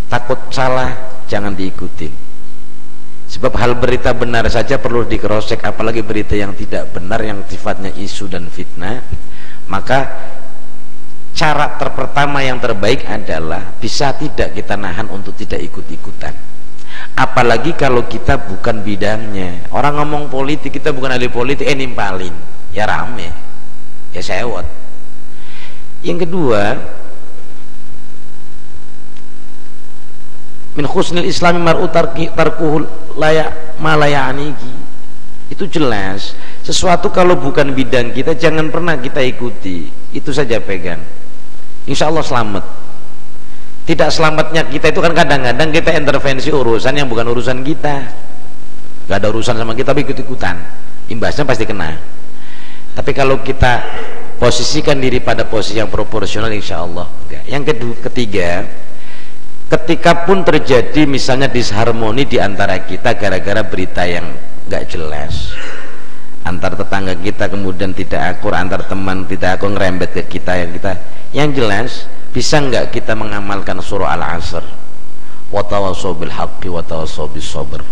takut salah jangan diikutin. Sebab hal berita benar saja perlu dikrosek, apalagi berita yang tidak benar yang sifatnya isu dan fitnah. Maka cara pertama yang terbaik adalah bisa tidak kita nahan untuk tidak ikut-ikutan. Apalagi kalau kita bukan bidangnya. Orang ngomong politik, kita bukan ahli politik, nimpalin, ya rame, ya sewot. Yang kedua, min husnil islami mar'u tarkuhul malaya'aniki. Itu jelas, sesuatu kalau bukan bidang kita jangan pernah kita ikuti, itu saja pegang, insya Allah selamat. Tidak selamatnya kita itu kan kadang-kadang kita intervensi urusan yang bukan urusan kita, gak ada urusan sama kita tapi ikut-ikutan, imbasnya pasti kena. Tapi kalau kita posisikan diri pada posisi yang proporsional, insya Allah enggak. Yang ketiga, ketika pun terjadi misalnya disharmoni di antara kita gara-gara berita yang gak jelas, antar tetangga kita kemudian tidak akur, antar teman tidak akur, ngerembet ke kita, yang jelas bisa enggak kita mengamalkan surah Al-Asr, wa tawassaw bil haqqi wa tawassaw bis sabr.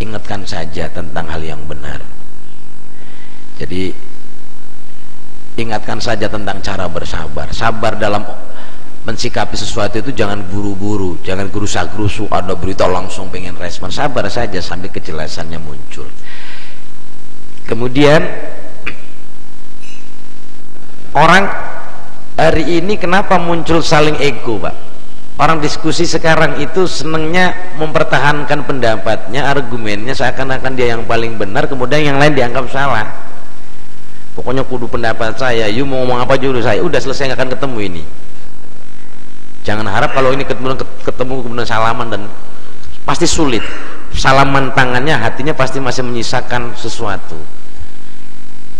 Ingatkan saja tentang hal yang benar. Jadi ingatkan saja tentang cara bersabar. Sabar dalam mensikapi sesuatu itu jangan buru-buru, jangan gerusa-gerusu, ada berita langsung pengen respon. Sabar saja sampai kejelasannya muncul. Kemudian orang hari ini kenapa muncul saling ego, Pak? Orang diskusi sekarang itu senengnya mempertahankan pendapatnya, argumennya, seakan-akan dia yang paling benar, kemudian yang lain dianggap salah. Pokoknya kudu pendapat saya, you mau ngomong apa juga saya, udah selesai, nggak akan ketemu ini. Jangan harap kalau ini ketemu kemudian salaman, dan pasti sulit. Salaman tangannya, hatinya pasti masih menyisakan sesuatu.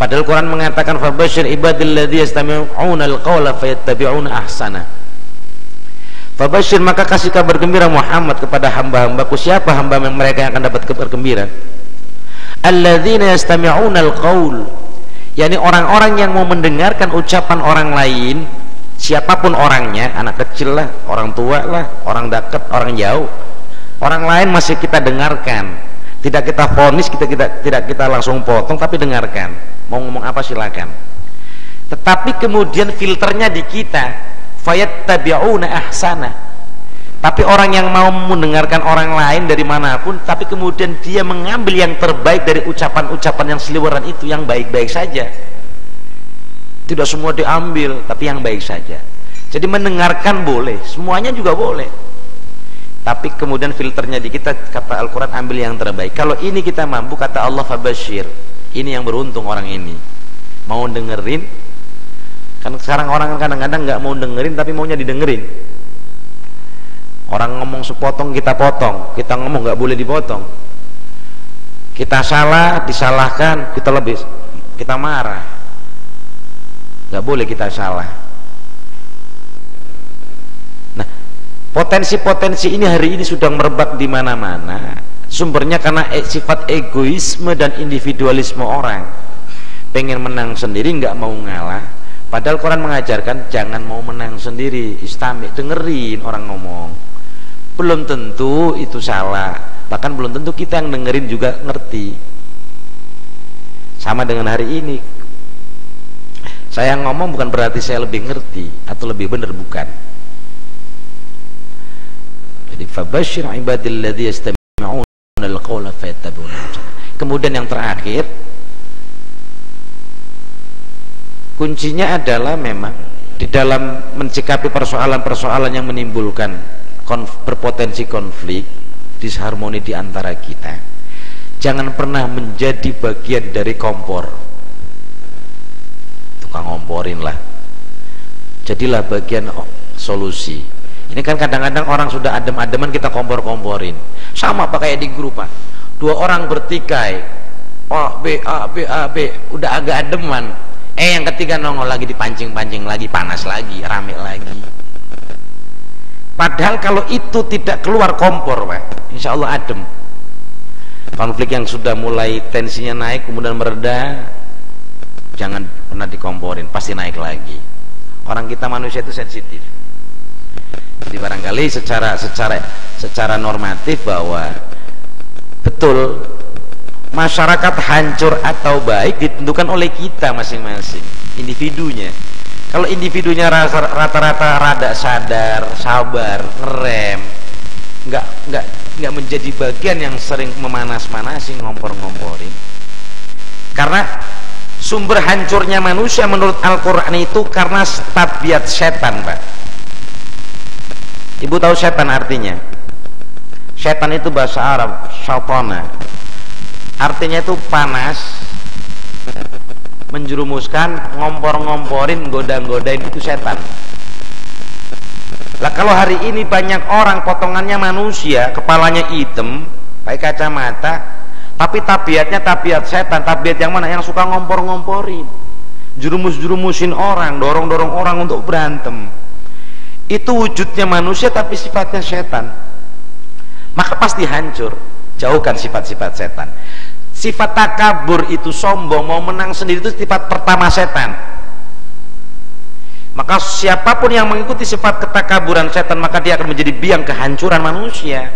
Padahal Quran mengatakan fabasyir ibadil ladzi yastami'una al-qawla fayattabi'una ahsana. Fabasyir, maka kasih kabar gembira Muhammad kepada hamba-hambaku. Siapa hamba yang mereka yang akan dapat kabar gembira? Alladzina yastami'una al-qaul, yakni orang-orang yang mau mendengarkan ucapan orang lain, siapapun orangnya, anak kecil lah, orang tua lah, orang dekat, orang jauh. Orang lain masih kita dengarkan, tidak kita vonis, tidak kita langsung potong, tapi dengarkan. Mau ngomong apa silakan. Tetapi kemudian filternya di kita, fayattabi'una ahsana. Tapi orang yang mau mendengarkan orang lain dari manapun, tapi kemudian dia mengambil yang terbaik dari ucapan-ucapan yang seliweran itu, yang baik-baik saja. Tidak semua diambil, tapi yang baik saja. Jadi mendengarkan boleh, semuanya juga boleh, tapi kemudian filternya di kita, kata Al-Quran, ambil yang terbaik. Kalau ini kita mampu, kata Allah, fabashir, ini yang beruntung orang ini, mau dengerin. Kan sekarang orang kadang-kadang nggak mau dengerin tapi maunya didengerin. Orang ngomong sepotong kita potong, kita ngomong nggak boleh dipotong. Kita salah disalahkan, kita marah, nggak boleh kita salah. Nah, potensi-potensi ini hari ini sudah merebak di mana-mana. Sumbernya karena sifat egoisme dan individualisme orang, pengen menang sendiri, nggak mau ngalah. Padahal Quran mengajarkan jangan mau menang sendiri, istami', dengerin orang ngomong. Belum tentu itu salah, bahkan belum tentu kita yang dengerin juga ngerti. Sama dengan hari ini, saya ngomong bukan berarti saya lebih ngerti atau lebih benar, bukan. Jadi fabashshir ibadilladzi yastami'una al-qawla fayattabi'una ahsana. Kemudian yang terakhir, kuncinya adalah memang di dalam mencikapi persoalan-persoalan yang menimbulkan berpotensi konflik, disharmoni di antara kita, jangan pernah menjadi bagian dari kompor, tukang ngomporin lah. Jadilah bagian solusi. Ini kan kadang-kadang orang sudah adem-ademan kita kompor-komporin. Sama pak kayak di grup, Pak. 2 orang bertikai, A, B, udah agak ademan. Yang ketiga nongol lagi, dipancing-pancing lagi, panas lagi, rame lagi. Padahal kalau itu tidak keluar kompor, Pak, insya Allah adem. Konflik yang sudah mulai tensinya naik kemudian mereda, jangan pernah dikomporin, pasti naik lagi. Orang kita manusia itu sensitif. Jadi barangkali secara normatif bahwa betul masyarakat hancur atau baik ditentukan oleh kita masing-masing, individunya. Kalau individunya rata-rata rada sadar, sabar, ngerem, nggak menjadi bagian yang sering memanas-manasi, ngompor-ngomporin. Karena sumber hancurnya manusia menurut Al-Quran itu karena tabiat setan, Pak. Ibu tahu setan artinya? Setan itu bahasa Arab, syaitana. Artinya itu panas, menjerumuskan, ngompor-ngomporin, goda-godain, itu setan. Lah kalau hari ini banyak orang potongannya manusia, kepalanya hitam, pakai kacamata, tapi tabiatnya tabiat setan. Tabiat yang mana? Yang suka ngompor-ngomporin, jerumus-jerumusin orang, dorong-dorong orang untuk berantem. Itu wujudnya manusia tapi sifatnya setan. Maka pasti hancur. Jauhkan sifat-sifat setan. Sifat takabur itu sombong, mau menang sendiri, itu sifat pertama setan. Maka siapapun yang mengikuti sifat ketakaburan setan, maka dia akan menjadi biang kehancuran manusia.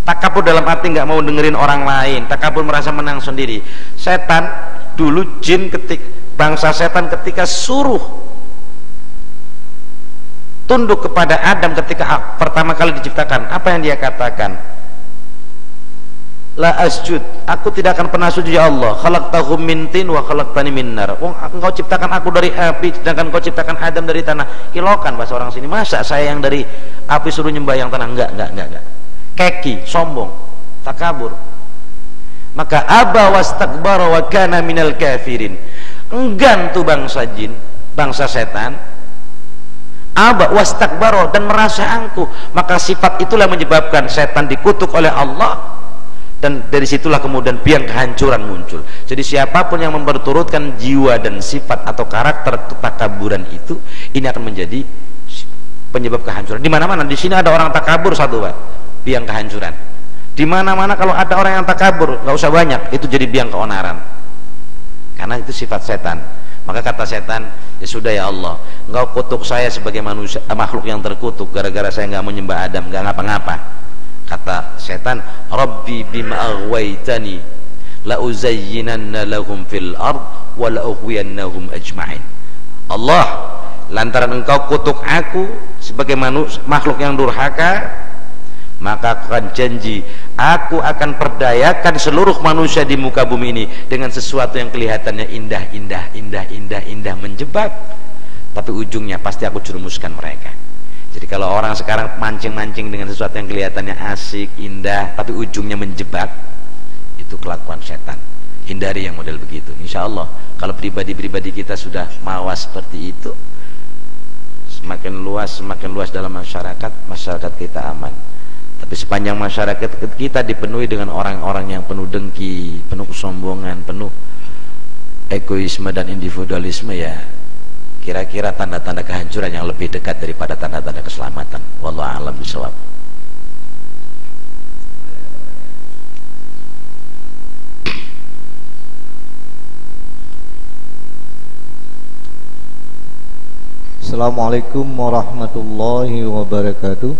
Takabur dalam arti nggak mau dengerin orang lain, takabur merasa menang sendiri. Setan dulu, jin bangsa setan ketika suruh tunduk kepada Adam ketika pertama kali diciptakan, apa yang dia katakan? La asjud, aku tidak akan pernah sujud ya Allah. Khalaqtahu min tin wa khalaqtani min nar. Engkau ciptakan aku dari api, sedangkan engkau ciptakan Adam dari tanah. Ilokan bahasa orang sini. Masa saya yang dari api suruh nyembah yang tanah? Enggak. Keki, sombong, takabur. Maka aba wastakbara wa kana minal kafirin. Enggan tuh bangsa jin, bangsa setan. Aba wastakbara, dan merasa angkuh. Maka sifat itulah menyebabkan setan dikutuk oleh Allah. Dan dari situlah kemudian biang kehancuran muncul. Jadi siapapun yang memperturutkan jiwa dan sifat atau karakter ketakaburan itu, ini akan menjadi penyebab kehancuran. Di mana-mana di sini ada orang takabur satu, Pak, biang kehancuran. Di mana-mana kalau ada orang yang takabur, nggak usah banyak, itu jadi biang keonaran. Karena itu sifat setan. Maka kata setan, ya sudah ya Allah, engkau kutuk saya sebagai manusia, makhluk yang terkutuk gara-gara saya nggak menyembah Adam, nggak ngapa-ngapa. Kata setan, Rabbi bima aghwaytani la uzayyinanna lahum fil ard wa la ughwiyannahum ajma'in. Allah, lantaran engkau kutuk aku sebagai makhluk yang durhaka, maka aku akan janji aku akan perdayakan seluruh manusia di muka bumi ini dengan sesuatu yang kelihatannya indah, menjebak. tapi ujungnya pasti aku jerumuskan mereka. Jadi kalau orang sekarang mancing-mancing dengan sesuatu yang kelihatannya asik, indah, tapi ujungnya menjebak, itu kelakuan setan. Hindari yang model begitu. Insya Allah kalau pribadi-pribadi kita sudah mawas seperti itu, semakin luas dalam masyarakat kita aman. Tapi sepanjang masyarakat kita dipenuhi dengan orang-orang yang penuh dengki, penuh kesombongan, penuh egoisme dan individualisme, ya kira-kira tanda-tanda kehancuran yang lebih dekat daripada tanda-tanda keselamatan. Wallahu a'lam bishawab. Assalamualaikum warahmatullahi wabarakatuh.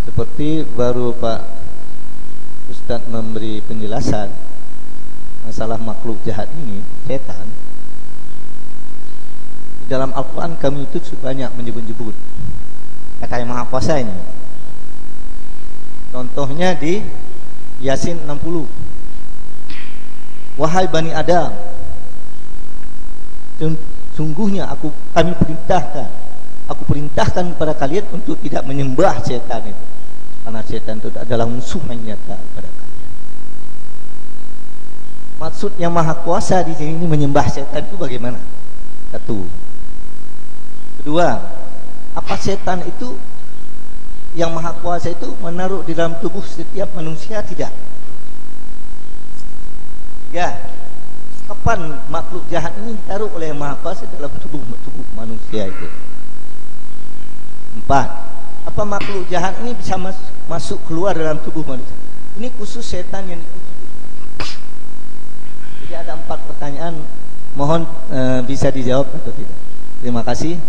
Seperti baru Pak Ustadz memberi penjelasan masalah makhluk jahat ini, setan. Di dalam Al-Quran kami itu banyak menyebut-nyebut kata yang Maha Kuasa ini. Contohnya di Yasin 60. Wahai Bani Adam, sungguhnya kami perintahkan kepada kalian untuk tidak menyembah setan itu, karena setan itu adalah musuh yang nyata kepada kalian. Maksud yang Maha Kuasa di sini menyembah setan itu bagaimana? Satu. Kedua, apa setan itu yang Maha Kuasa itu menaruh di dalam tubuh setiap manusia? Tidak. Tiga, kapan makhluk jahat ini ditaruh oleh yang Maha Kuasa dalam tubuh manusia itu? Empat, apa makhluk jahat ini bisa masuk keluar dalam tubuh manusia? Ini khusus setan yang dikutuk. Jadi ada 4 pertanyaan, mohon bisa dijawab atau tidak. Terima kasih.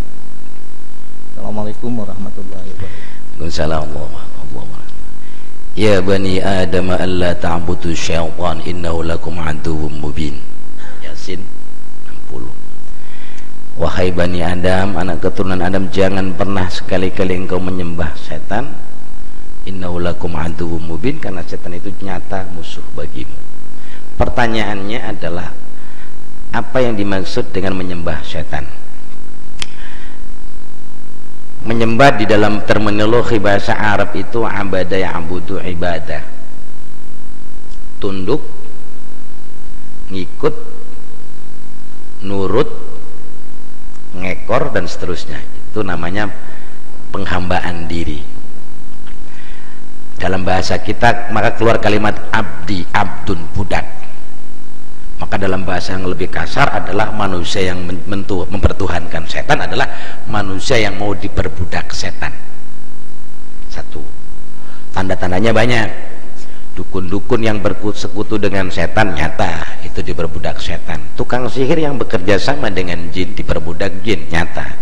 Assalamualaikum warahmatullahi wabarakatuh. Waalaikumsalam warahmatullahi wabarakatuh. Ya bani Adam alla ta'budu syaitan innahu lakum aduwwum mubin. Yasin 60. Wahai Bani Adam, anak keturunan Adam, jangan pernah sekali-kali engkau menyembah setan. Innahu lakum aduwwum mubin, karena setan itu nyata musuh bagimu. Pertanyaannya adalah, apa yang dimaksud dengan menyembah setan? Menyembah di dalam terminologi bahasa Arab itu abada ya'budu ibadah, tunduk, ngikut, nurut, ngekor dan seterusnya. Itu namanya penghambaan diri. Dalam bahasa kita maka keluar kalimat abdi, abdun, budak. Maka dalam bahasa yang lebih kasar adalah manusia yang mempertuhankan setan adalah manusia yang mau diperbudak setan. Satu. Tanda-tandanya banyak. Dukun-dukun yang bersekutu dengan setan nyata itu diperbudak setan. Tukang sihir yang bekerja sama dengan jin diperbudak jin nyata.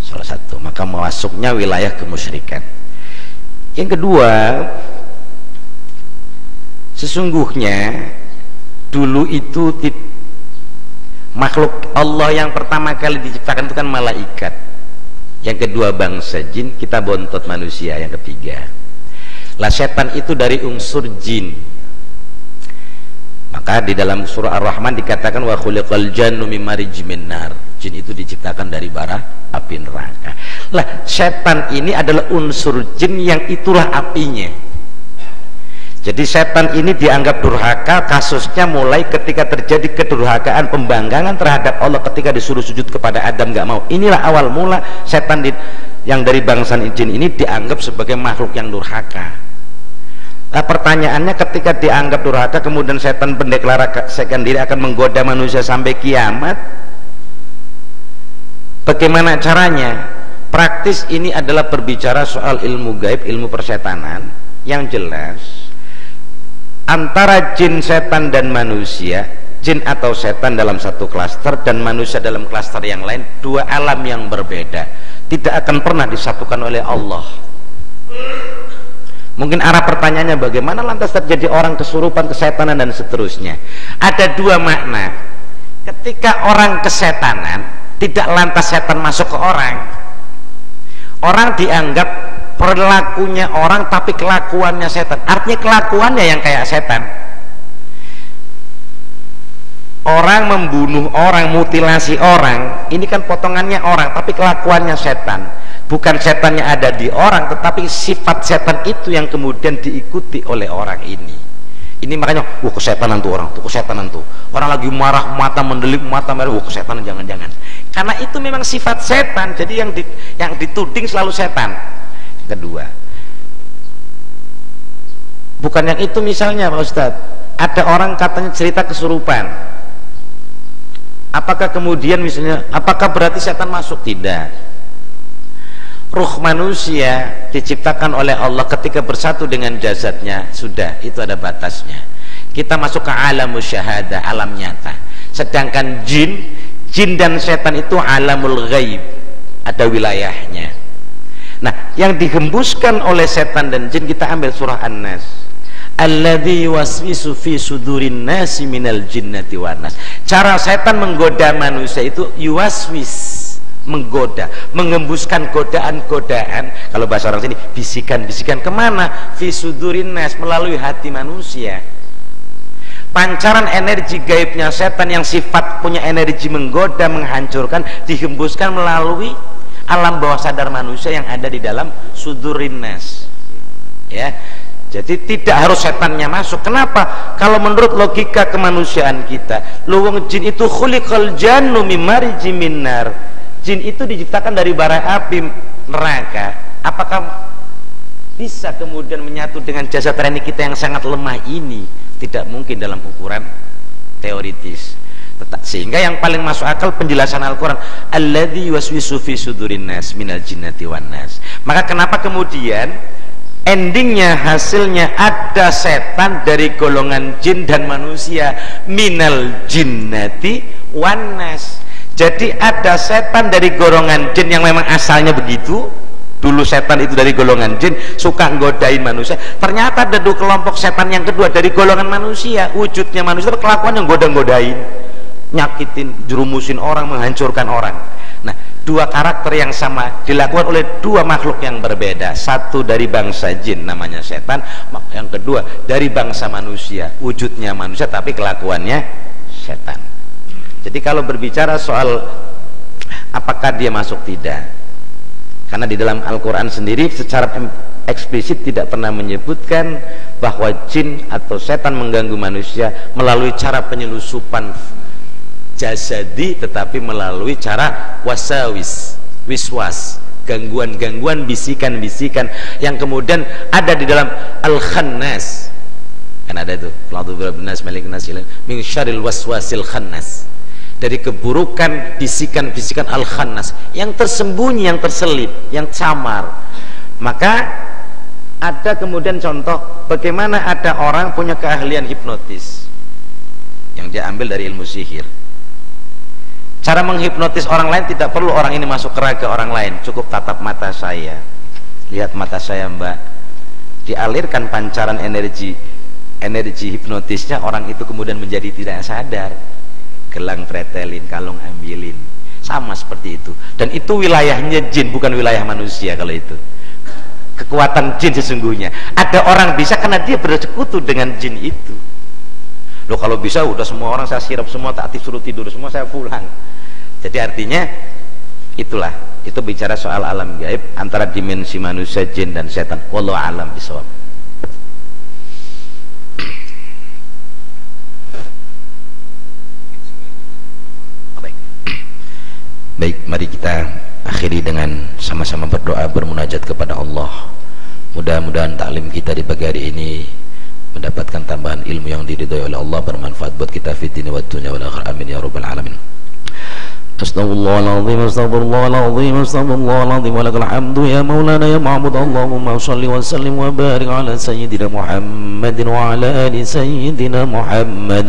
Salah satu. Maka masuknya wilayah kemusyrikan. Yang kedua, sesungguhnya dulu itu makhluk Allah yang pertama kali diciptakan itu kan malaikat, yang kedua bangsa jin, kita bontot manusia yang ketiga. Lah setan itu dari unsur jin. Maka di dalam surah Ar-Rahman dikatakan wa khuliqal jannu mim marij min nar. Jin itu diciptakan dari bara api neraka. Lah setan ini adalah unsur jin yang itulah apinya. Jadi setan ini dianggap durhaka, kasusnya mulai ketika terjadi kedurhakaan, pembanggangan terhadap Allah ketika disuruh sujud kepada Adam nggak mau. Inilah awal mula setan yang dari bangsa jin ini dianggap sebagai makhluk yang durhaka. Nah pertanyaannya, ketika dianggap durhaka kemudian setan mendeklarasikan diri akan menggoda manusia sampai kiamat, bagaimana caranya? Praktis ini adalah berbicara soal ilmu gaib, ilmu persetanan yang jelas. Antara jin, setan dan manusia, jin atau setan dalam satu klaster dan manusia dalam klaster yang lain, dua alam yang berbeda, tidak akan pernah disatukan oleh Allah. Mungkin arah pertanyaannya bagaimana lantas terjadi orang kesurupan, kesetanan dan seterusnya. Ada dua makna. Ketika orang kesetanan, tidak lantas setan masuk ke orang. Orang dianggap perilakunya orang tapi kelakuannya setan, artinya kelakuannya yang kayak setan. Orang membunuh orang, mutilasi orang, ini kan potongannya orang, tapi kelakuannya setan. Bukan setannya ada di orang, tetapi sifat setan itu yang kemudian diikuti oleh orang ini. Ini makanya, kesetanan tuh orang, tuh kesetanan tuh. Orang lagi marah, mata mendelip, mata merah, kesetanan, jangan-jangan. Karena itu memang sifat setan, jadi yang dituding selalu setan. Kedua, bukan yang itu misalnya Pak Ustadz, ada orang katanya cerita kesurupan. Apakah kemudian misalnya, apakah berarti setan masuk? Tidak. Ruh manusia diciptakan oleh Allah ketika bersatu dengan jasadnya, sudah, itu ada batasnya. Kita masuk ke alamul syahadah, alam nyata. Sedangkan jin dan setan itu alamul ghaib, ada wilayahnya. Nah, yang dihembuskan oleh setan dan jin, kita ambil surah An-Nas. Alladzi yuwaswisu fi sudurin nasi minal jinnati wan nas. Cara setan menggoda manusia itu yuwaswis, menggoda, mengembuskan godaan-godaan. Kalau bahasa orang sini, bisikan-bisikan kemana? Fi sudurin nas, melalui hati manusia. Pancaran energi gaibnya setan yang sifat punya energi menggoda, menghancurkan, dihembuskan melalui alam bawah sadar manusia yang ada di dalam sudurin nas. Ya. Jadi tidak harus setannya masuk. Kenapa? Kalau menurut logika kemanusiaan kita, luwung jin itu khuliqal jannu mimarji minnar. Jin itu diciptakan dari bara api neraka. Apakah bisa kemudian menyatu dengan jasad rani kita yang sangat lemah ini? Tidak mungkin dalam ukuran teoritis. Sehingga yang paling masuk akal penjelasan Al-Quran, alladzi yuwaswisu fi sudurin nas minal jinnati wan nas. Maka kenapa kemudian endingnya, hasilnya ada setan dari golongan jin dan manusia, minal jinnati wan nas. Jadi ada setan dari golongan jin yang memang asalnya begitu. Dulu setan itu dari golongan jin, suka nggodain manusia. Ternyata ada dua kelompok setan yang kedua dari golongan manusia. Wujudnya manusia, kelakuan yang goda-godain, nyakitin, jerumusin orang, menghancurkan orang. Nah, dua karakter yang sama dilakukan oleh dua makhluk yang berbeda. Satu dari bangsa jin namanya setan, yang kedua dari bangsa manusia, wujudnya manusia tapi kelakuannya setan. Jadi kalau berbicara soal apakah dia masuk, tidak, karena di dalam Al-Quran sendiri secara eksplisit tidak pernah menyebutkan bahwa jin atau setan mengganggu manusia melalui cara penyelusupan jasadi, tetapi melalui cara wasawis, wiswas, gangguan-gangguan, bisikan-bisikan yang kemudian ada di dalam Al-Khannas. Kan ada itu, Fladubirabnas Maliknas min syarril waswasil khannas, dari keburukan bisikan-bisikan Al-Khannas yang tersembunyi, yang terselip, yang samar. Maka ada kemudian contoh bagaimana ada orang punya keahlian hipnotis yang dia ambil dari ilmu sihir. Cara menghipnotis orang lain tidak perlu orang ini masuk ke raga orang lain, cukup tatap mata saya, lihat mata saya mbak, dialirkan pancaran energi hipnotisnya, orang itu kemudian menjadi tidak sadar, gelang pretelin, kalung ambilin, sama seperti itu. Dan itu wilayahnya jin, bukan wilayah manusia. Kalau itu kekuatan jin sesungguhnya. Ada orang bisa karena dia bersekutu dengan jin itu. Loh, kalau bisa udah semua orang saya sirap semua, tak suruh tidur semua, saya pulang. Jadi artinya itulah, itu bicara soal alam gaib antara dimensi manusia, jin dan setan. Wallahu a'lam bishawab. Baik, mari kita akhiri dengan sama-sama berdoa, bermunajat kepada Allah. Mudah-mudahan taklim kita di pagi hari ini mendapatkan tambahan ilmu yang diridhai oleh Allah, bermanfaat buat kita fid dunya wad dunya wal akhirah. Amin ya rabbal alamin. Astaghfirullahaladzim, astaghfirullahaladzim, astaghfirullahaladzim, walakal hamdu ya maulana ya ma'bud. Allahumma salli wa sallim wa barik ala sayyidina Muhammadin wa ala ali sayyidina Muhammad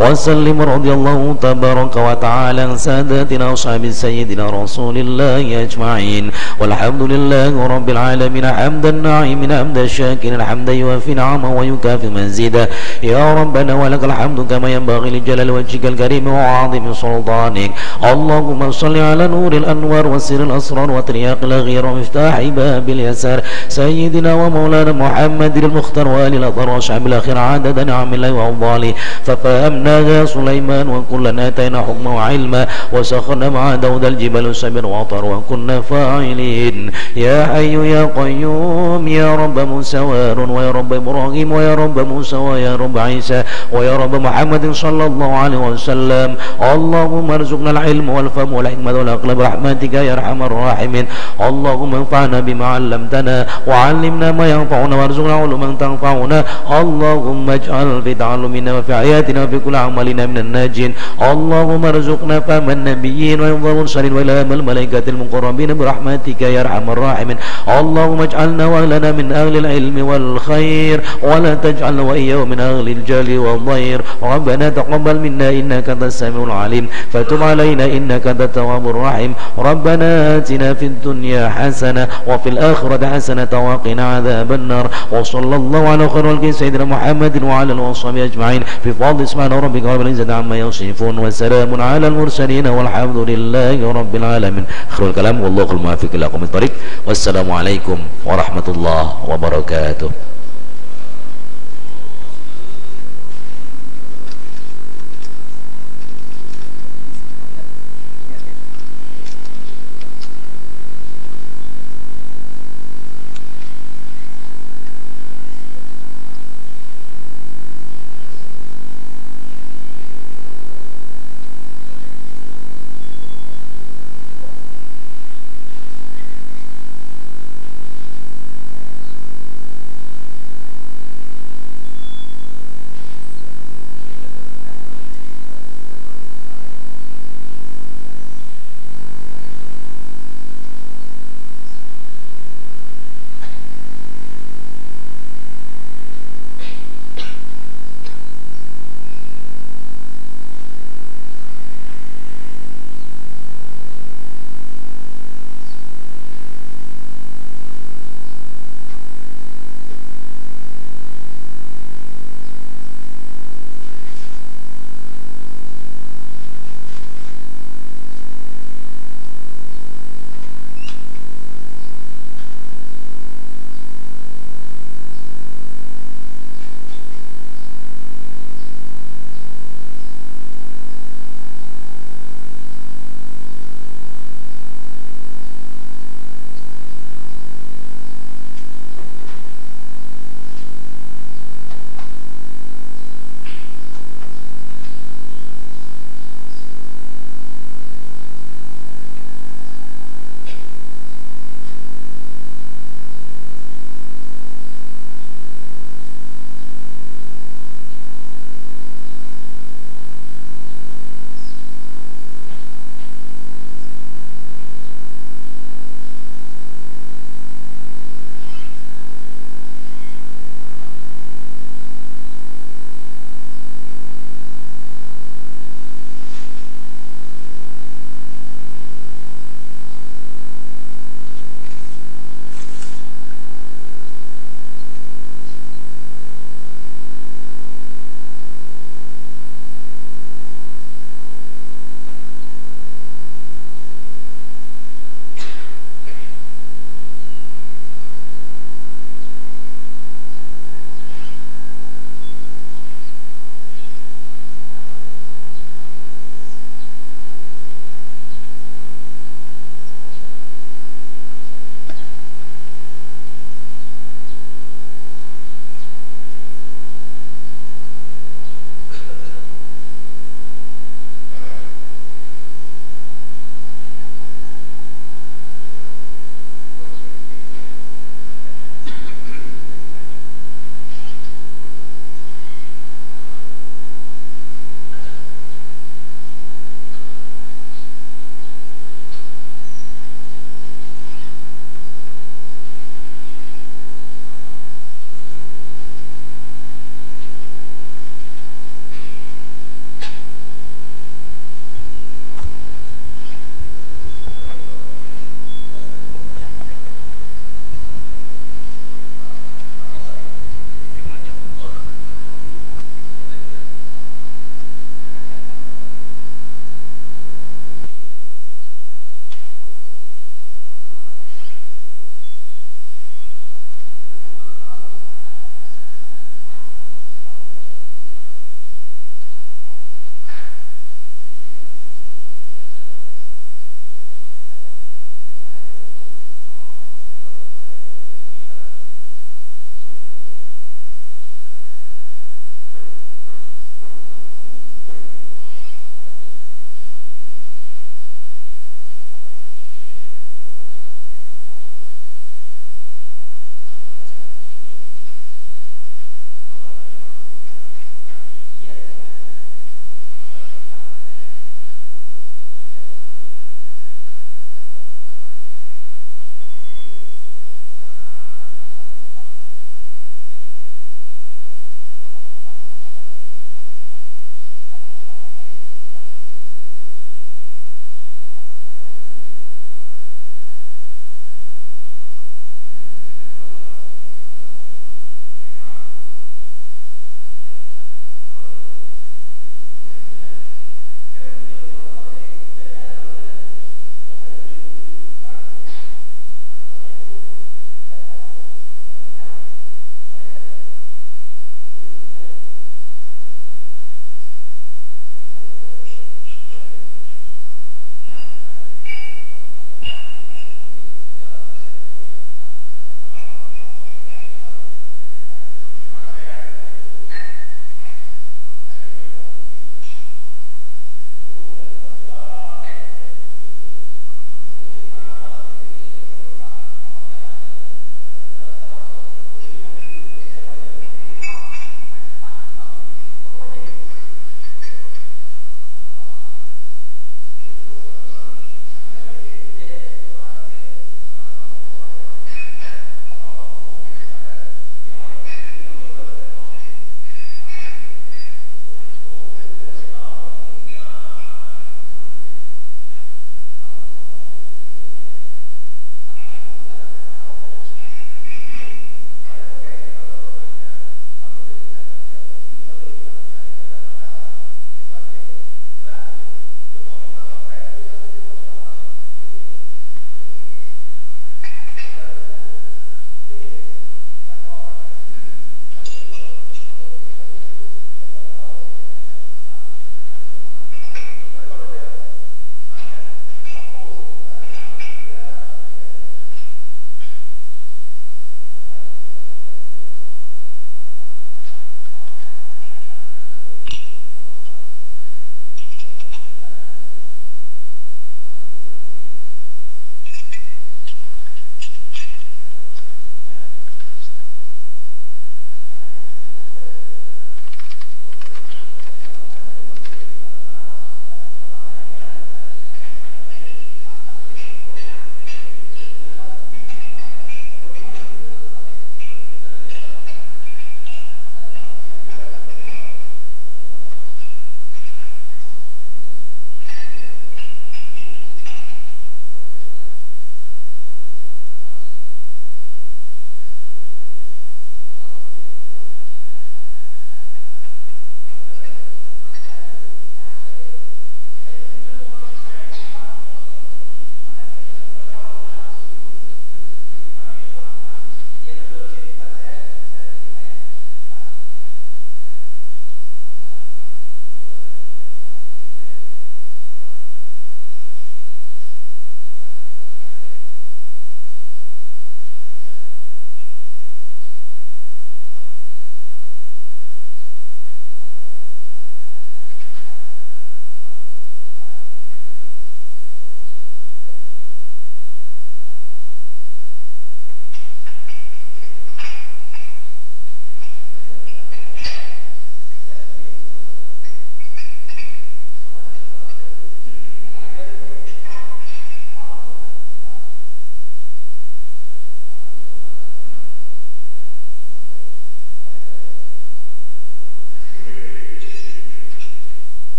wa sallim radiyallahu tabaraka wa ta'ala sadatina ashabi sayyidina rasulillahi ajma'in walhamdulillahi rabbil alamin hamdan na'imin hamdan syakirin hamdan yuafi ni'ama wa yukafi manzida ya rabbana walakal hamdu kama yanbaghi li jalali wajhikal karim wa 'azimi sultanik. اللهم صل على نور الأنوار وسر الأسرار وترياق الغير ومفتاح باب اليسار سيدنا ومولانا محمد المختار والي الأطهار وأصحاب الأخير عدد نعم الله وأفضاله ففهمنا وفهمناها سليمان وكلا آتينا حكما وعلما وسخرنا مع داود الجبال السبر وطر وكنا فاعلين يا حي يا قيوم يا رب موسى وهارون ويا رب إبراهيم ويا رب موسى ويا رب عيسى ويا رب محمد صلى الله عليه وسلم اللهم ارزقنا العلم والفهم والحكمة والعقل برحمتك يا أرحم الراحمين اللهم انفعنا بما علمتنا وعلمنا ما ينفعنا وارزقنا علوما تنفعنا اللهم اجعل في تعلمنا وفي حياتنا وفي كل عملنا من الناجين اللهم ارزقنا فهم النبيين وحفظ المرسلين وإلهام الملائكة المقربين برحمتك يا أرحم الراحمين اللهم اجعلنا وأهلنا من أهل العلم والخير ولا تجعلنا وإياه من أهل الجهل والضير ربنا تقبل منا إنك أنت السميع العليم فتب علينا إنك أنت التواب الرحيم ربنا آتنا في الدنيا حسنة وفي الآخرة حسنة وقنا عذاب النار وصلى الله على خير خلق سيدنا محمد وعلى آله وصحبه أجمعين بفضل سبحان ربك رب العزة عما يصفون وسلام على المرسلين والحمد لله رب العالمين. آخر الكلام والله الموفق إلى أقوم الطريق والسلام عليكم ورحمة الله وبركاته.